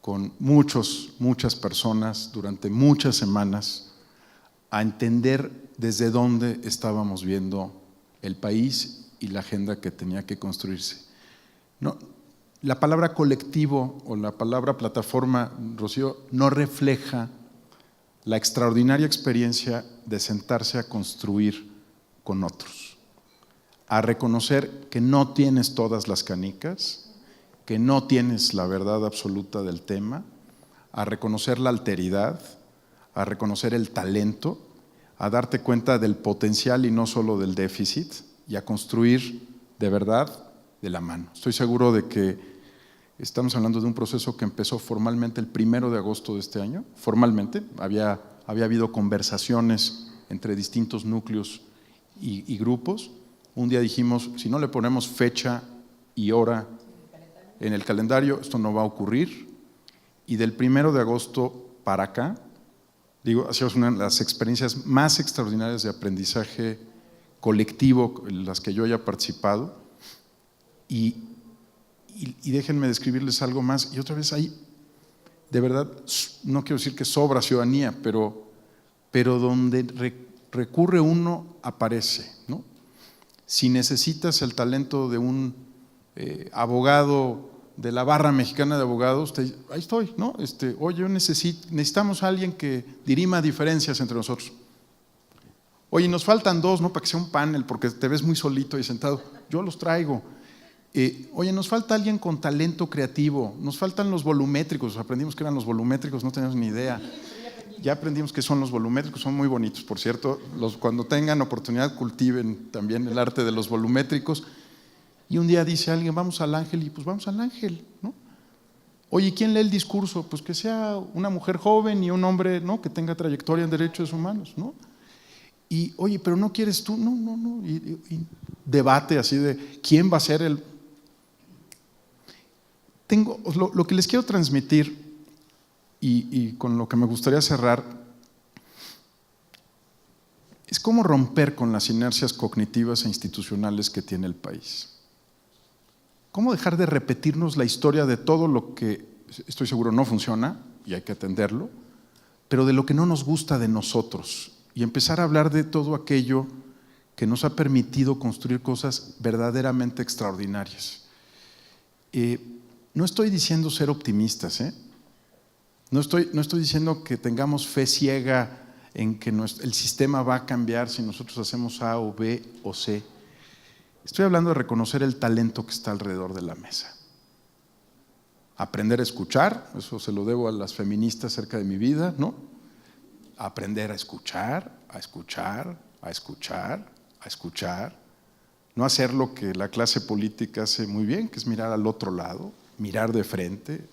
con muchas personas durante muchas semanas a entender desde dónde estábamos viendo el país y la agenda que tenía que construirse. La palabra colectivo o la palabra plataforma, Rocío, no refleja la extraordinaria experiencia de sentarse a construir con otros, a reconocer que no tienes todas las canicas, que no tienes la verdad absoluta del tema, a reconocer la alteridad, a reconocer el talento, a darte cuenta del potencial y no solo del déficit, y a construir de verdad de la mano. Estoy seguro de que estamos hablando de un proceso que empezó formalmente el 1 de agosto de este año. Formalmente había habido conversaciones entre distintos núcleos y grupos. Un día dijimos, si no le ponemos fecha y hora en el calendario, esto no va a ocurrir. y del 1 de agosto para acá, digo, ha sido una de las experiencias más extraordinarias de aprendizaje colectivo en las que yo haya participado, y déjenme describirles algo más, y otra vez hay, de verdad, no quiero decir que sobra ciudadanía, pero donde recurre uno aparece, ¿no? Si necesitas el talento de un abogado de la barra mexicana de abogados, ahí estoy, ¿no? Oye, necesitamos a alguien que dirima diferencias entre nosotros. Oye, nos faltan 2, ¿no? Para que sea un panel, porque te ves muy solito y sentado. Yo los traigo. Oye, nos falta alguien con talento creativo, nos faltan los volumétricos, aprendimos que eran los volumétricos, no teníamos ni idea. Ya aprendimos que son los volumétricos, son muy bonitos, por cierto. Cuando tengan oportunidad, cultiven también el arte de los volumétricos. Y un día dice alguien, vamos al Ángel, y pues vamos al Ángel, ¿no? Oye, ¿quién lee el discurso? Pues que sea una mujer joven y un hombre, ¿no?, que tenga trayectoria en derechos humanos, ¿no? Y oye, pero ¿no quieres tú? No. Y debate así de quién va a ser el… Lo que les quiero transmitir y con lo que me gustaría cerrar es cómo romper con las inercias cognitivas e institucionales que tiene el país. Cómo dejar de repetirnos la historia de todo lo que estoy seguro no funciona y hay que atenderlo, pero de lo que no nos gusta de nosotros, y empezar a hablar de todo aquello que nos ha permitido construir cosas verdaderamente extraordinarias. No estoy diciendo ser optimistas, No estoy diciendo que tengamos fe ciega en que el sistema va a cambiar si nosotros hacemos A o B o C. Estoy hablando de reconocer el talento que está alrededor de la mesa. Aprender a escuchar, eso se lo debo a las feministas cerca de mi vida, ¿no? Aprender a escuchar, a escuchar, a escuchar, a escuchar. No hacer lo que la clase política hace muy bien, que es mirar al otro lado, mirar de frente,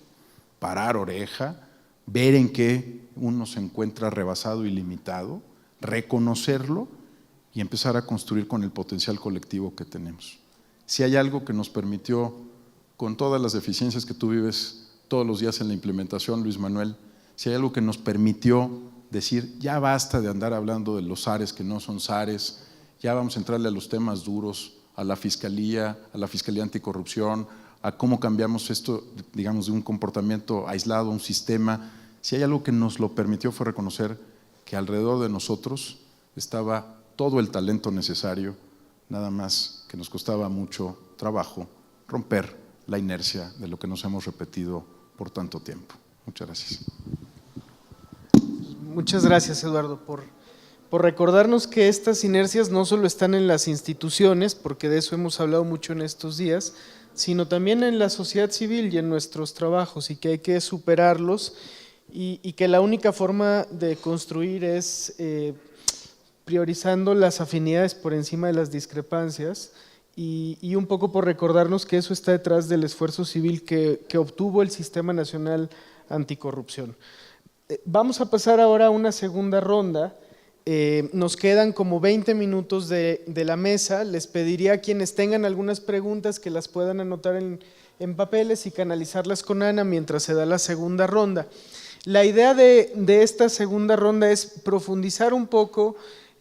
parar oreja, ver en qué uno se encuentra rebasado y limitado, reconocerlo y empezar a construir con el potencial colectivo que tenemos. Si hay algo que nos permitió, con todas las deficiencias que tú vives todos los días en la implementación, Luis Manuel, si hay algo que nos permitió decir, ya basta de andar hablando de los zares que no son zares, ya vamos a entrarle a los temas duros, a la Fiscalía Anticorrupción, a cómo cambiamos esto, digamos, de un comportamiento aislado a un sistema. Si hay algo que nos lo permitió fue reconocer que alrededor de nosotros estaba todo el talento necesario, nada más que nos costaba mucho trabajo romper la inercia de lo que nos hemos repetido por tanto tiempo. Muchas gracias. Muchas gracias, Eduardo, por recordarnos que estas inercias no solo están en las instituciones, porque de eso hemos hablado mucho en estos días, sino también en la sociedad civil y en nuestros trabajos, y que hay que superarlos, y que la única forma de construir es priorizando las afinidades por encima de las discrepancias, y un poco por recordarnos que eso está detrás del esfuerzo civil que obtuvo el Sistema Nacional Anticorrupción. Vamos a pasar ahora a una segunda ronda. Nos quedan como 20 minutos de la mesa. Les pediría a quienes tengan algunas preguntas que las puedan anotar en papeles y canalizarlas con Ana mientras se da la segunda ronda. La idea de esta segunda ronda es profundizar un poco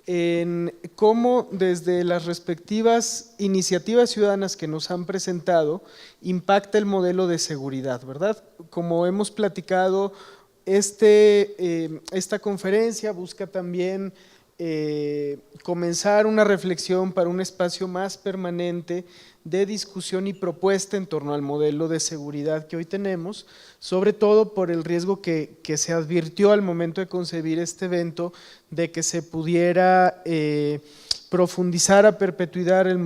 en cómo desde las respectivas iniciativas ciudadanas que nos han presentado impacta el modelo de seguridad, ¿verdad? Como hemos platicado, esta conferencia busca también comenzar una reflexión para un espacio más permanente de discusión y propuesta en torno al modelo de seguridad que hoy tenemos, sobre todo por el riesgo que se advirtió al momento de concebir este evento de que se pudiera profundizar a perpetuidad el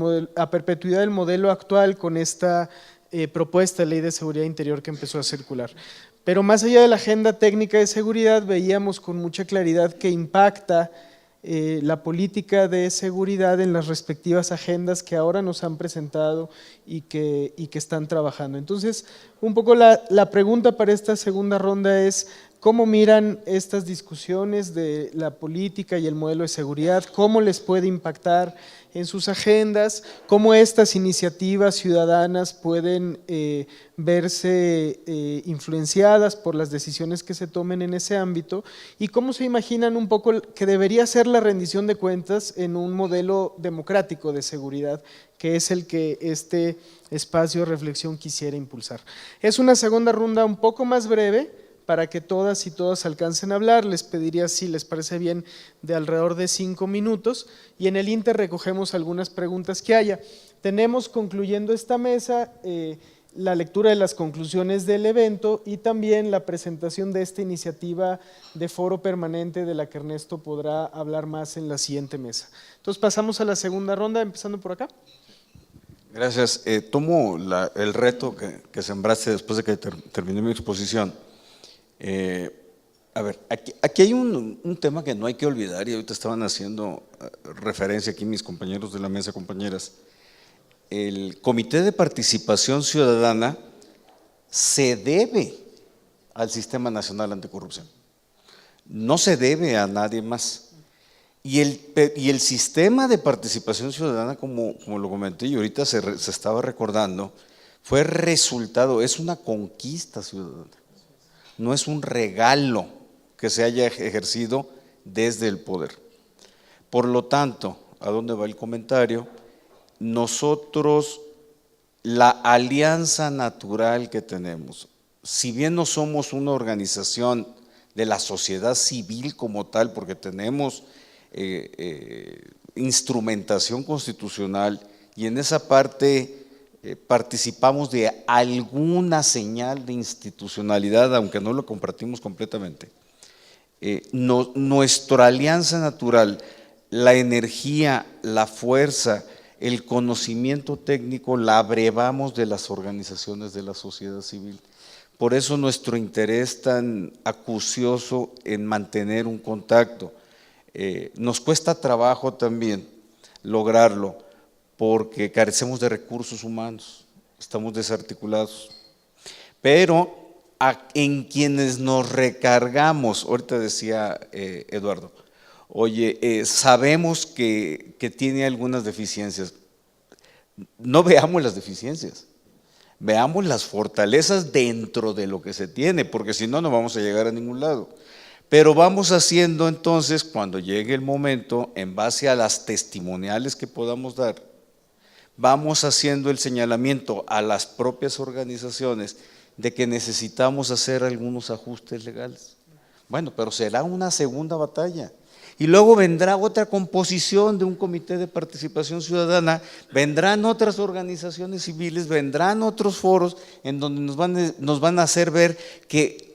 modelo actual con esta propuesta de ley de seguridad interior que empezó a circular. Pero más allá de la agenda técnica de seguridad, veíamos con mucha claridad que impacta la política de seguridad en las respectivas agendas que ahora nos han presentado y que están trabajando. Entonces, un poco la pregunta para esta segunda ronda es, ¿Cómo miran estas discusiones de la política y el modelo de seguridad? ¿Cómo les puede impactar en sus agendas? ¿Cómo estas iniciativas ciudadanas pueden verse influenciadas por las decisiones que se tomen en ese ámbito? ¿Y cómo se imaginan un poco que debería ser la rendición de cuentas en un modelo democrático de seguridad, que es el que este espacio de reflexión quisiera impulsar? Es una segunda ronda un poco más breve, para que todas y todos alcancen a hablar. Les pediría, si les parece bien, de alrededor de 5 minutos, y en el inter recogemos algunas preguntas que haya. Tenemos, concluyendo esta mesa, la lectura de las conclusiones del evento y también la presentación de esta iniciativa de foro permanente, de la que Ernesto podrá hablar más en la siguiente mesa. Entonces pasamos a la segunda ronda, empezando por acá. Gracias. Tomo el reto que sembraste después de que terminé mi exposición. A ver, aquí hay un tema que no hay que olvidar, y ahorita estaban haciendo referencia aquí mis compañeros de la mesa, compañeras. El Comité de Participación Ciudadana se debe al Sistema Nacional Anticorrupción, no se debe a nadie más. Y el sistema de participación ciudadana, como lo comenté y ahorita se estaba recordando, fue resultado, es una conquista ciudadana. No es un regalo que se haya ejercido desde el poder. Por lo tanto, ¿a dónde va el comentario? Nosotros, la alianza natural que tenemos, si bien no somos una organización de la sociedad civil como tal, porque tenemos instrumentación constitucional y en esa parte participamos de alguna señal de institucionalidad, aunque no lo compartimos completamente. Nuestra alianza natural, la energía, la fuerza, el conocimiento técnico, la abrevamos de las organizaciones de la sociedad civil. Por eso nuestro interés tan acucioso en mantener un contacto. Nos cuesta trabajo también lograrlo, porque carecemos de recursos humanos, estamos desarticulados. Pero en quienes nos recargamos, ahorita decía Eduardo, oye, sabemos que tiene algunas deficiencias. No veamos las deficiencias, veamos las fortalezas dentro de lo que se tiene, porque si no, no vamos a llegar a ningún lado. Pero vamos haciendo entonces, cuando llegue el momento, en base a las testimoniales que podamos dar, vamos haciendo el señalamiento a las propias organizaciones de que necesitamos hacer algunos ajustes legales. Bueno, pero será una segunda batalla. Y luego vendrá otra composición de un comité de participación ciudadana, vendrán otras organizaciones civiles, vendrán otros foros en donde nos van a hacer ver que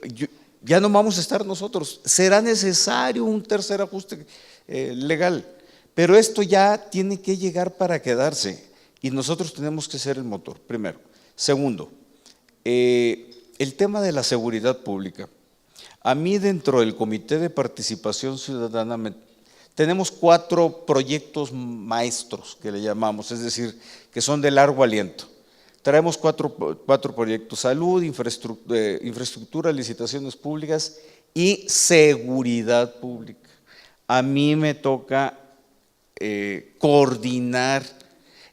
ya no vamos a estar nosotros, será necesario un tercer ajuste legal, pero esto ya tiene que llegar para quedarse. Y nosotros tenemos que ser el motor, primero. Segundo, el tema de la seguridad pública. A mí, dentro del Comité de Participación Ciudadana, tenemos 4 proyectos maestros que le llamamos, es decir, que son de largo aliento. Traemos 4 proyectos: salud, infraestructura, licitaciones públicas y seguridad pública. A mí me toca coordinar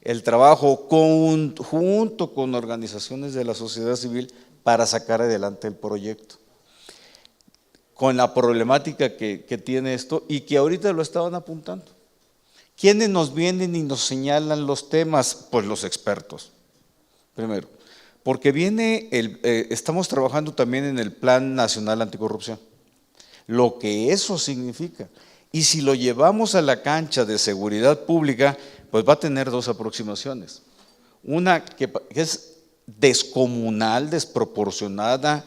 el trabajo junto con organizaciones de la sociedad civil para sacar adelante el proyecto. Con la problemática que tiene esto y que ahorita lo estaban apuntando. ¿Quiénes nos vienen y nos señalan los temas? Pues los expertos, primero. Porque estamos trabajando también en el Plan Nacional Anticorrupción, lo que eso significa. Y si lo llevamos a la cancha de seguridad pública, pues va a tener 2 aproximaciones. Una que es descomunal, desproporcionada,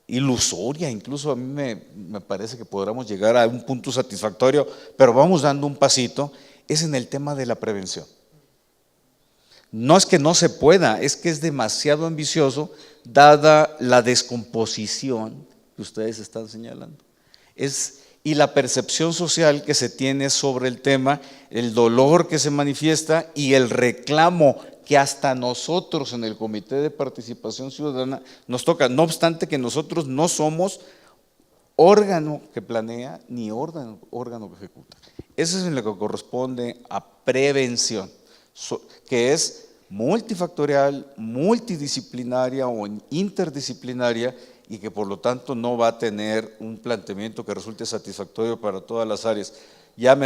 ilusoria, incluso a mí me parece que podríamos llegar a un punto satisfactorio, pero vamos dando un pasito, es en el tema de la prevención. No es que no se pueda, es que es demasiado ambicioso dada la descomposición que ustedes están señalando. Y la percepción social que se tiene sobre el tema, el dolor que se manifiesta y el reclamo que hasta nosotros en el Comité de Participación Ciudadana nos toca, no obstante que nosotros no somos órgano que planea ni órgano que ejecuta. Eso es en lo que corresponde a prevención, que es multifactorial, multidisciplinaria o interdisciplinaria, y que por lo tanto no va a tener un planteamiento que resulte satisfactorio para todas las áreas. Ya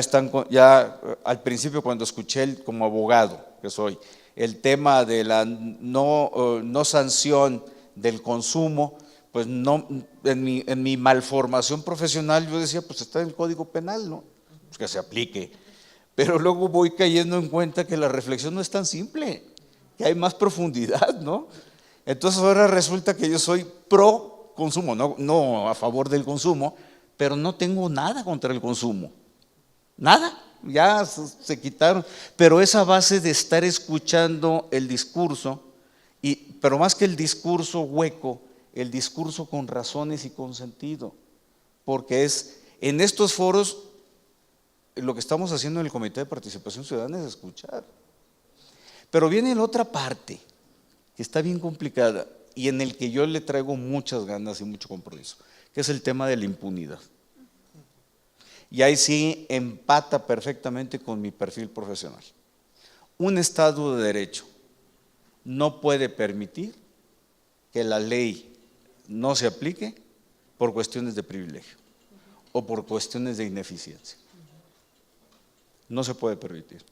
al principio, cuando escuché como abogado que soy, el tema de la no sanción del consumo, pues no, en mi malformación profesional yo decía, pues está en el Código Penal, ¿no? Pues que se aplique. Pero luego voy cayendo en cuenta que la reflexión no es tan simple, que hay más profundidad, ¿no? Entonces ahora resulta que yo soy pro consumo, no a favor del consumo, pero no tengo nada contra el consumo, nada, ya se quitaron, pero esa base de estar escuchando el discurso, pero más que el discurso hueco, el discurso con razones y con sentido, porque es en estos foros lo que estamos haciendo en el Comité de Participación Ciudadana es escuchar. Pero viene la otra parte, que está bien complicada y en el que yo le traigo muchas ganas y mucho compromiso, que es el tema de la impunidad. Y ahí sí empata perfectamente con mi perfil profesional. Un Estado de Derecho no puede permitir que la ley no se aplique por cuestiones de privilegio o por cuestiones de ineficiencia. No se puede permitir.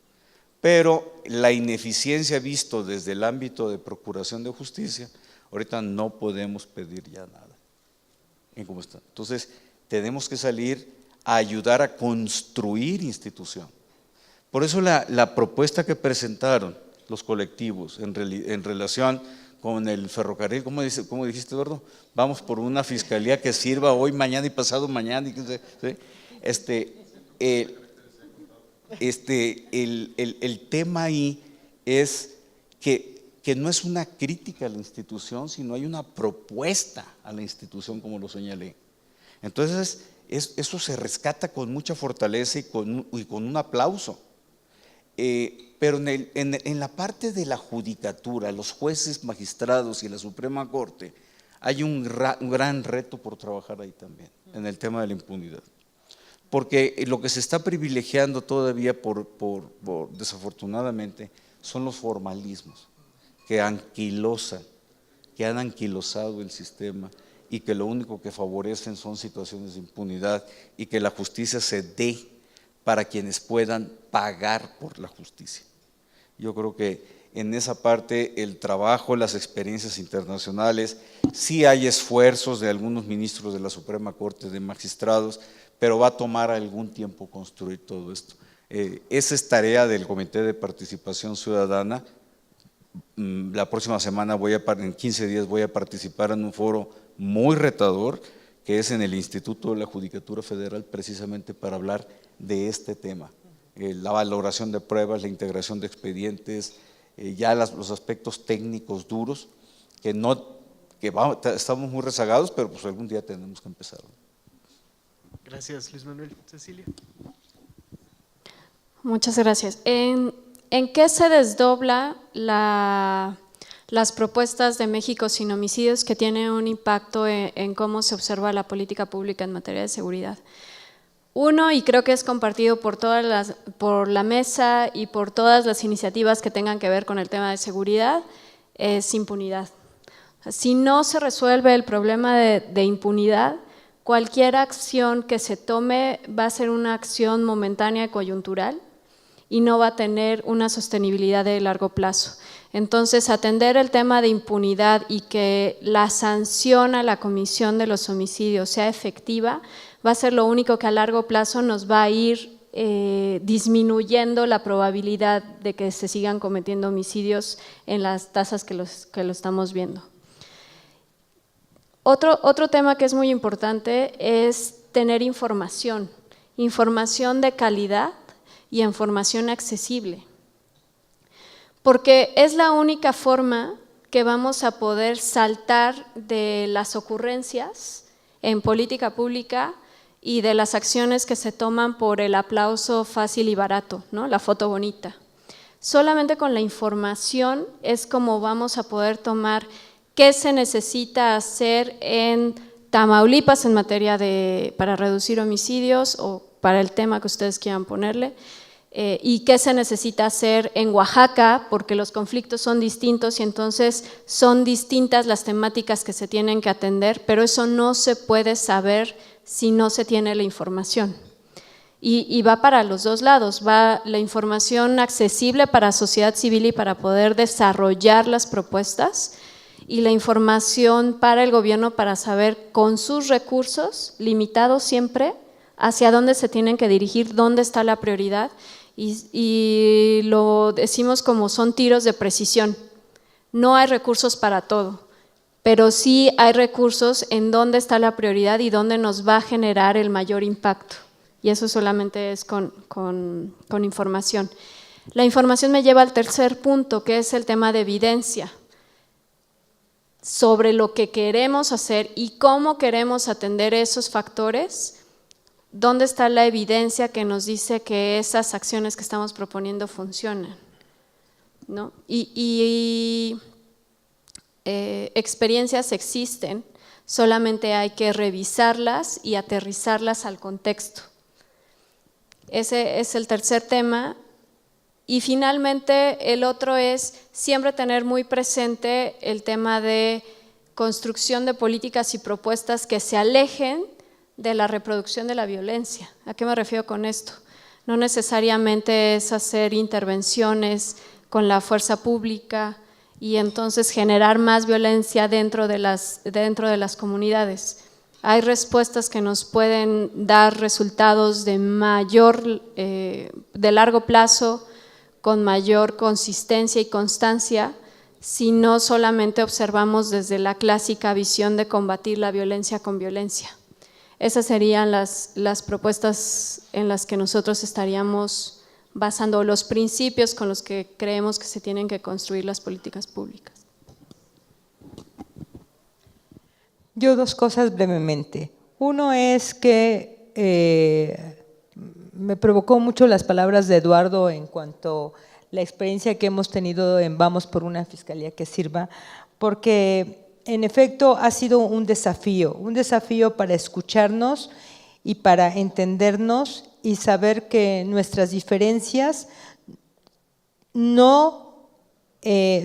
Pero la ineficiencia visto desde el ámbito de procuración de justicia, ahorita no podemos pedir ya nada en cómo está. Entonces, tenemos que salir a ayudar a construir institución. Por eso la propuesta que presentaron los colectivos en relación con el ferrocarril, ¿cómo dijiste, Eduardo? Vamos por una fiscalía que sirva hoy, mañana y pasado mañana. ¿Sí? El tema ahí es que no es una crítica a la institución, sino hay una propuesta a la institución, como lo señalé. Entonces, eso se rescata con mucha fortaleza y con un aplauso. Pero en la parte de la judicatura, los jueces, magistrados y la Suprema Corte, hay un gran reto por trabajar ahí también, en el tema de la impunidad. Porque lo que se está privilegiando todavía, desafortunadamente, son los formalismos que han anquilosado el sistema y que lo único que favorecen son situaciones de impunidad y que la justicia se dé para quienes puedan pagar por la justicia. Yo creo que en esa parte el trabajo, las experiencias internacionales, sí hay esfuerzos de algunos ministros de la Suprema Corte, de magistrados, pero va a tomar algún tiempo construir todo esto. Esa es tarea del Comité de Participación Ciudadana. La próxima semana, en 15 días, voy a participar en un foro muy retador, que es en el Instituto de la Judicatura Federal, precisamente para hablar de este tema. La valoración de pruebas, la integración de expedientes, ya los aspectos técnicos duros, estamos muy rezagados, pero pues algún día tenemos que empezar. Gracias, Luis Manuel. Cecilia. Muchas gracias. ¿En qué se desdobla las propuestas de México Sin Homicidios que tienen un impacto en cómo se observa la política pública en materia de seguridad? Uno, y creo que es compartido por la mesa y por todas las iniciativas que tengan que ver con el tema de seguridad, es impunidad. Si no se resuelve el problema de impunidad, cualquier acción que se tome va a ser una acción momentánea y coyuntural y no va a tener una sostenibilidad de largo plazo. Entonces, atender el tema de impunidad y que la sanción a la comisión de los homicidios sea efectiva va a ser lo único que a largo plazo nos va a ir disminuyendo la probabilidad de que se sigan cometiendo homicidios en las tasas que lo estamos viendo. Otro tema que es muy importante es tener información de calidad y información accesible, porque es la única forma que vamos a poder saltar de las ocurrencias en política pública y de las acciones que se toman por el aplauso fácil y barato, ¿no? La foto bonita. Solamente con la información es como vamos a poder tomar qué se necesita hacer en Tamaulipas en materia para reducir homicidios o para el tema que ustedes quieran ponerle, y qué se necesita hacer en Oaxaca, porque los conflictos son distintos y entonces son distintas las temáticas que se tienen que atender, pero eso no se puede saber si no se tiene la información. Y va para los dos lados, va la información accesible para sociedad civil y para poder desarrollar las propuestas, y la información para el gobierno para saber con sus recursos, limitados siempre, hacia dónde se tienen que dirigir, dónde está la prioridad, y lo decimos como son tiros de precisión. No hay recursos para todo, pero sí hay recursos en dónde está la prioridad y dónde nos va a generar el mayor impacto, y eso solamente es con información. La información me lleva al tercer punto, que es el tema de evidencia sobre lo que queremos hacer y cómo queremos atender esos factores. ¿Dónde está la evidencia que nos dice que esas acciones que estamos proponiendo funcionan? ¿No? Experiencias existen, solamente hay que revisarlas y aterrizarlas al contexto. Ese es el tercer tema. Y finalmente el otro es siempre tener muy presente el tema de construcción de políticas y propuestas que se alejen de la reproducción de la violencia. ¿A qué me refiero con esto? No necesariamente es hacer intervenciones con la fuerza pública y entonces generar más violencia dentro de las comunidades. Hay respuestas que nos pueden dar resultados de largo plazo, con mayor consistencia y constancia, si no solamente observamos desde la clásica visión de combatir la violencia con violencia. Esas serían las propuestas en las que nosotros estaríamos basando los principios con los que creemos que se tienen que construir las políticas públicas. Yo dos cosas brevemente. Uno es que me provocó mucho las palabras de Eduardo en cuanto a la experiencia que hemos tenido en Vamos por una Fiscalía que Sirva, porque en efecto ha sido un desafío para escucharnos y para entendernos y saber que nuestras diferencias no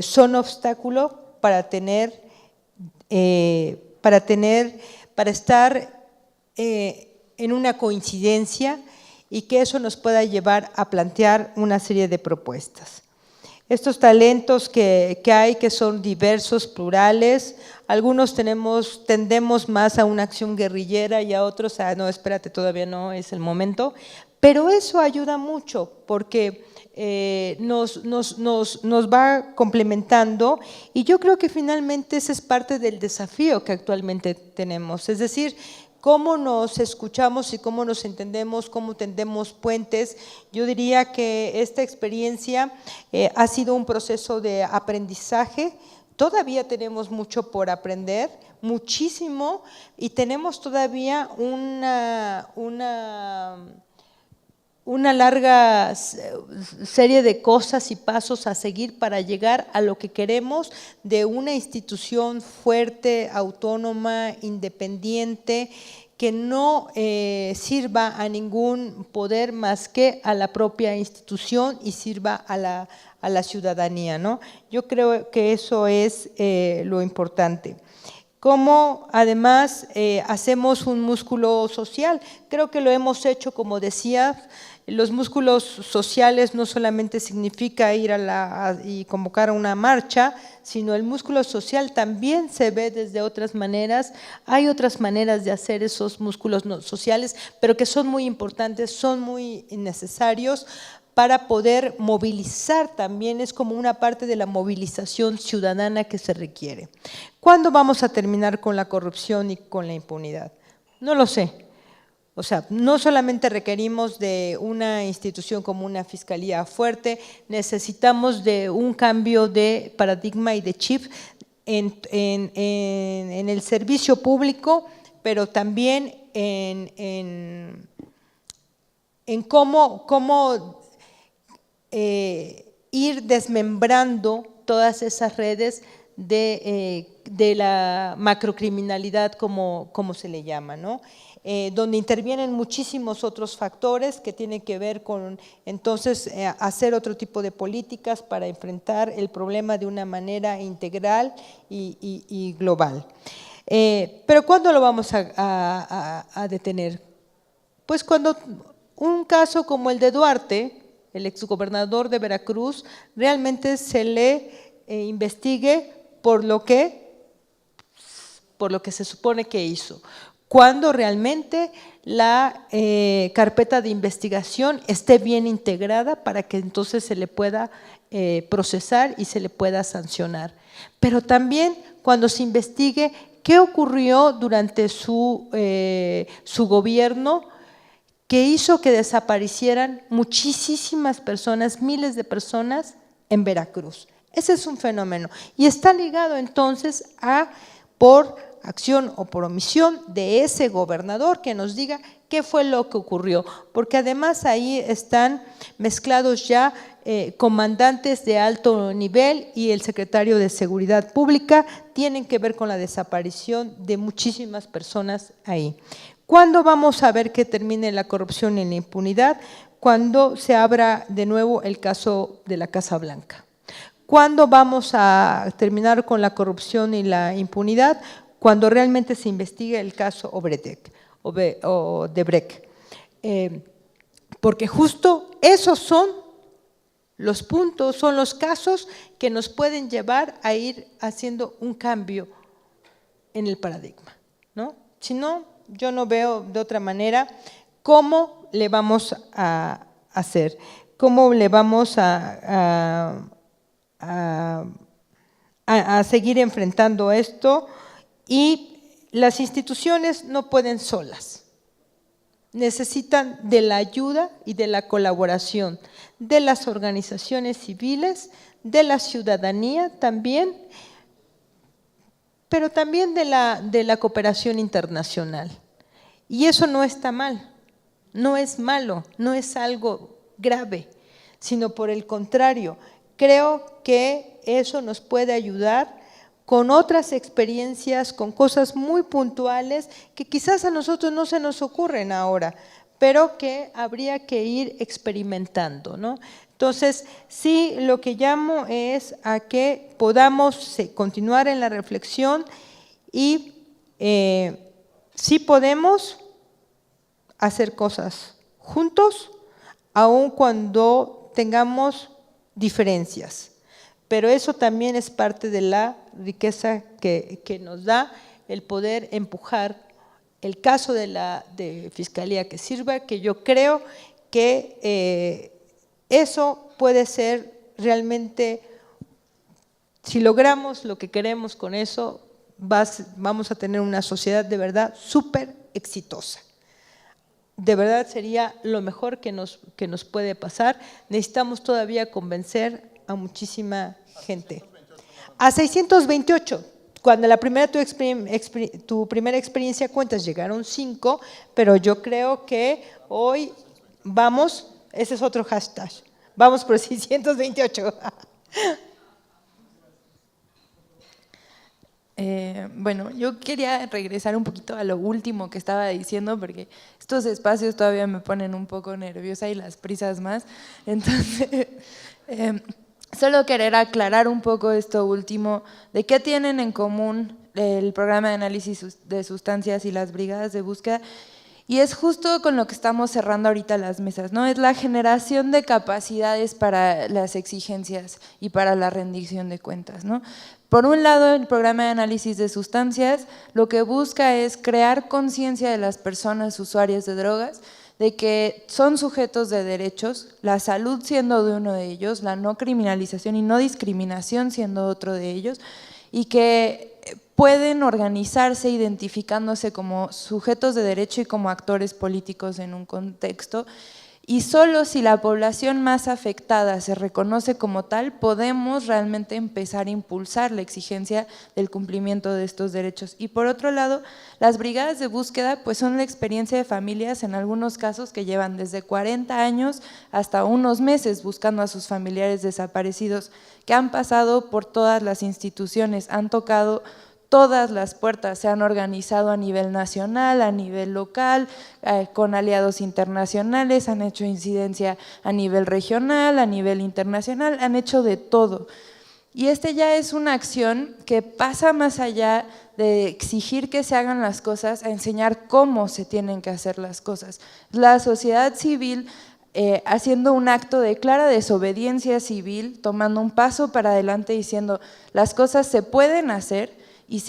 son obstáculo para estar en una coincidencia y que eso nos pueda llevar a plantear una serie de propuestas. Estos talentos que hay, que son diversos, plurales, algunos tendemos más a una acción guerrillera y a otros a no, espérate, todavía no es el momento, pero eso ayuda mucho porque nos va complementando y yo creo que finalmente ese es parte del desafío que actualmente tenemos, es decir, cómo nos escuchamos y cómo nos entendemos, cómo tendemos puentes. Yo diría que esta experiencia ha sido un proceso de aprendizaje. Todavía tenemos mucho por aprender, muchísimo, y tenemos todavía una larga serie de cosas y pasos a seguir para llegar a lo que queremos de una institución fuerte, autónoma, independiente, que no sirva a ningún poder más que a la propia institución y sirva a la ciudadanía, ¿no? Yo creo que eso es lo importante. Cómo además hacemos un músculo social, creo que lo hemos hecho, como decía. Los músculos sociales no solamente significa ir y convocar a una marcha, sino el músculo social también se ve desde otras maneras. Hay otras maneras de hacer esos músculos sociales, pero que son muy importantes, son muy necesarios para poder movilizar también, es como una parte de la movilización ciudadana que se requiere. ¿Cuándo vamos a terminar con la corrupción y con la impunidad? No lo sé. O sea, no solamente requerimos de una institución como una fiscalía fuerte, necesitamos de un cambio de paradigma y de chip en el servicio público, pero también en cómo ir desmembrando todas esas redes de la macrocriminalidad, como se le llama, ¿no? Donde intervienen muchísimos otros factores que tienen que ver con, entonces, hacer otro tipo de políticas para enfrentar el problema de una manera integral y global. Pero ¿cuándo lo vamos a detener? Pues cuando un caso como el de Duarte, el exgobernador de Veracruz, realmente se le investigue por lo que se supone que hizo. Cuando realmente la carpeta de investigación esté bien integrada para que entonces se le pueda procesar y se le pueda sancionar. Pero también cuando se investigue qué ocurrió durante su gobierno, que hizo que desaparecieran muchísimas personas, miles de personas en Veracruz. Ese es un fenómeno y está ligado entonces a, por acción o por omisión de ese gobernador, que nos diga qué fue lo que ocurrió, porque además ahí están mezclados ya comandantes de alto nivel y el secretario de Seguridad Pública, tienen que ver con la desaparición de muchísimas personas ahí. ¿Cuándo vamos a ver que termine la corrupción y la impunidad? Cuando se abra de nuevo el caso de la Casa Blanca. ¿Cuándo vamos a terminar con la corrupción y la impunidad? Cuando realmente se investigue el caso Odebrecht. Porque justo esos son los puntos, son los casos que nos pueden llevar a ir haciendo un cambio en el paradigma, ¿no? Si no, yo no veo de otra manera cómo le vamos a hacer, cómo le vamos a seguir enfrentando esto. Y las instituciones no pueden solas, necesitan de la ayuda y de la colaboración de las organizaciones civiles, de la ciudadanía también, pero también de la cooperación internacional. Y eso no está mal, no es malo, no es algo grave, sino por el contrario, creo que eso nos puede ayudar con otras experiencias, con cosas muy puntuales que quizás a nosotros no se nos ocurren ahora, pero que habría que ir experimentando, ¿no? Entonces, sí, lo que llamo es a que podamos continuar en la reflexión y sí podemos hacer cosas juntos, aun cuando tengamos diferencias. Pero eso también es parte de la riqueza que nos da el poder empujar el caso de Fiscalía que Sirva, que yo creo que eso puede ser realmente, si logramos lo que queremos con eso, vamos a tener una sociedad de verdad súper exitosa. De verdad sería lo mejor que nos puede pasar. Necesitamos todavía convencer a muchísima gente. A 628, cuando la primera tu primera experiencia cuentas llegaron 5, pero yo creo que hoy vamos, ese es otro hashtag, vamos por 628. Bueno, yo quería regresar un poquito a lo último que estaba diciendo, porque estos espacios todavía me ponen un poco nerviosa y las prisas más. Entonces, solo querer aclarar un poco esto último, de qué tienen en común el programa de análisis de sustancias y las brigadas de búsqueda. Y es justo con lo que estamos cerrando ahorita las mesas, ¿no? Es la generación de capacidades para las exigencias y para la rendición de cuentas, ¿no? Por un lado, el programa de análisis de sustancias lo que busca es crear conciencia de las personas usuarias de drogas, de que son sujetos de derechos, la salud siendo de uno de ellos, la no criminalización y no discriminación siendo otro de ellos, y que pueden organizarse identificándose como sujetos de derecho y como actores políticos en un contexto, Y solo si la población más afectada se reconoce como tal, podemos realmente empezar a impulsar la exigencia del cumplimiento de estos derechos. Y por otro lado, las brigadas de búsqueda pues son la experiencia de familias en algunos casos que llevan desde 40 años hasta unos meses buscando a sus familiares desaparecidos, que han pasado por todas las instituciones, han tocado todas las puertas, se han organizado a nivel nacional, a nivel local, con aliados internacionales, han hecho incidencia a nivel regional, a nivel internacional, han hecho de todo. Y ya es una acción que pasa más allá de exigir que se hagan las cosas, a enseñar cómo se tienen que hacer las cosas. La sociedad civil haciendo un acto de clara desobediencia civil, tomando un paso para adelante diciendo las cosas se pueden hacer, y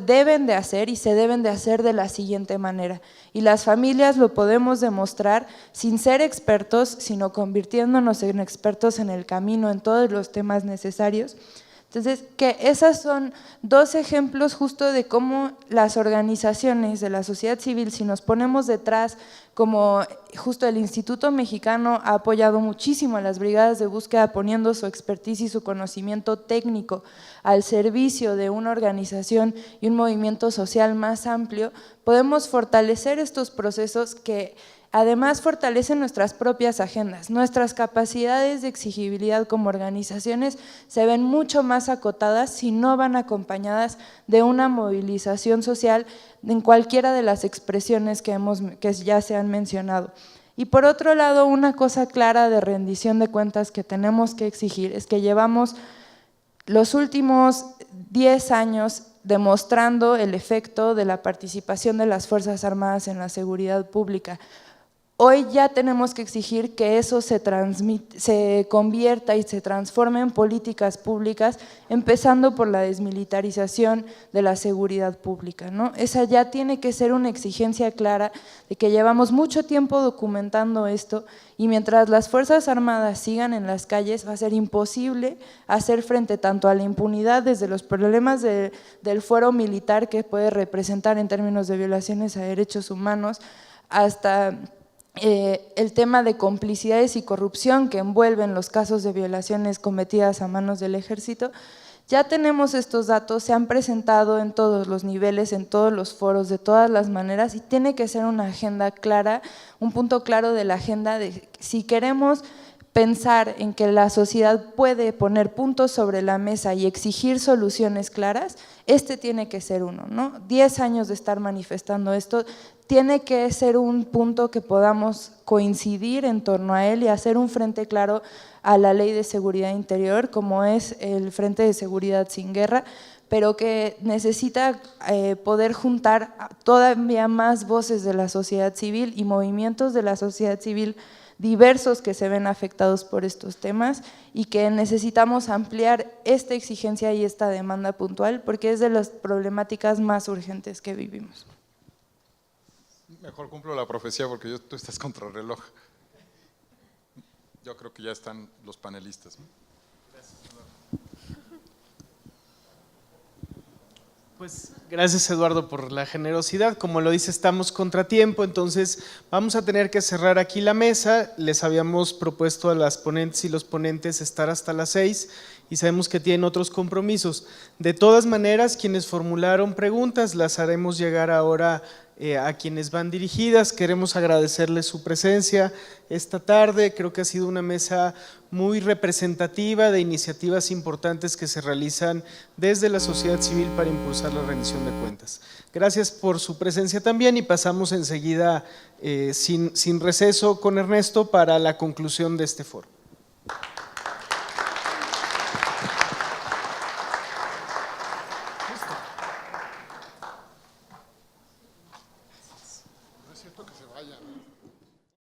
deben de hacer y se deben de hacer de la siguiente manera. Y las familias lo podemos demostrar sin ser expertos, sino convirtiéndonos en expertos en el camino, en todos los temas necesarios. Entonces, que esos son dos ejemplos justo de cómo las organizaciones de la sociedad civil, si nos ponemos detrás, como justo el Instituto Mexicano ha apoyado muchísimo a las brigadas de búsqueda poniendo su expertise y su conocimiento técnico al servicio de una organización y un movimiento social más amplio, podemos fortalecer estos procesos que además fortalecen nuestras propias agendas. Nuestras capacidades de exigibilidad como organizaciones se ven mucho más acotadas si no van acompañadas de una movilización social en cualquiera de las expresiones que ya se han mencionado. Y por otro lado, una cosa clara de rendición de cuentas que tenemos que exigir es que llevamos los últimos 10 años demostrando el efecto de la participación de las Fuerzas Armadas en la seguridad pública. Hoy ya tenemos que exigir que eso se convierta y se transforme en políticas públicas, empezando por la desmilitarización de la seguridad pública, ¿no? Esa ya tiene que ser una exigencia clara de que llevamos mucho tiempo documentando esto y mientras las Fuerzas Armadas sigan en las calles va a ser imposible hacer frente tanto a la impunidad desde los problemas del fuero militar que puede representar en términos de violaciones a derechos humanos hasta el tema de complicidades y corrupción que envuelven los casos de violaciones cometidas a manos del ejército. Ya tenemos estos datos, se han presentado en todos los niveles, en todos los foros, de todas las maneras y tiene que ser una agenda clara, un punto claro de la agenda de si queremos pensar en que la sociedad puede poner puntos sobre la mesa y exigir soluciones claras, tiene que ser uno, ¿no? 10 años de estar manifestando esto, tiene que ser un punto que podamos coincidir en torno a él y hacer un frente claro a la Ley de Seguridad Interior, como es el Frente de Seguridad Sin Guerra, pero que necesita poder juntar todavía más voces de la sociedad civil y movimientos de la sociedad civil diversos que se ven afectados por estos temas y que necesitamos ampliar esta exigencia y esta demanda puntual porque es de las problemáticas más urgentes que vivimos. Mejor cumplo la profecía porque tú estás contra el reloj. Yo creo que ya están los panelistas. Pues gracias Eduardo por la generosidad, como lo dice estamos contratiempo, entonces vamos a tener que cerrar aquí la mesa, les habíamos propuesto a las ponentes y los ponentes estar hasta las 6 y sabemos que tienen otros compromisos. De todas maneras, quienes formularon preguntas las haremos llegar ahora a quienes van dirigidas. Queremos agradecerles su presencia esta tarde, creo que ha sido una mesa muy representativa de iniciativas importantes que se realizan desde la sociedad civil para impulsar la rendición de cuentas. Gracias por su presencia también y pasamos enseguida sin receso con Ernesto para la conclusión de este foro. No es cierto que se vayan.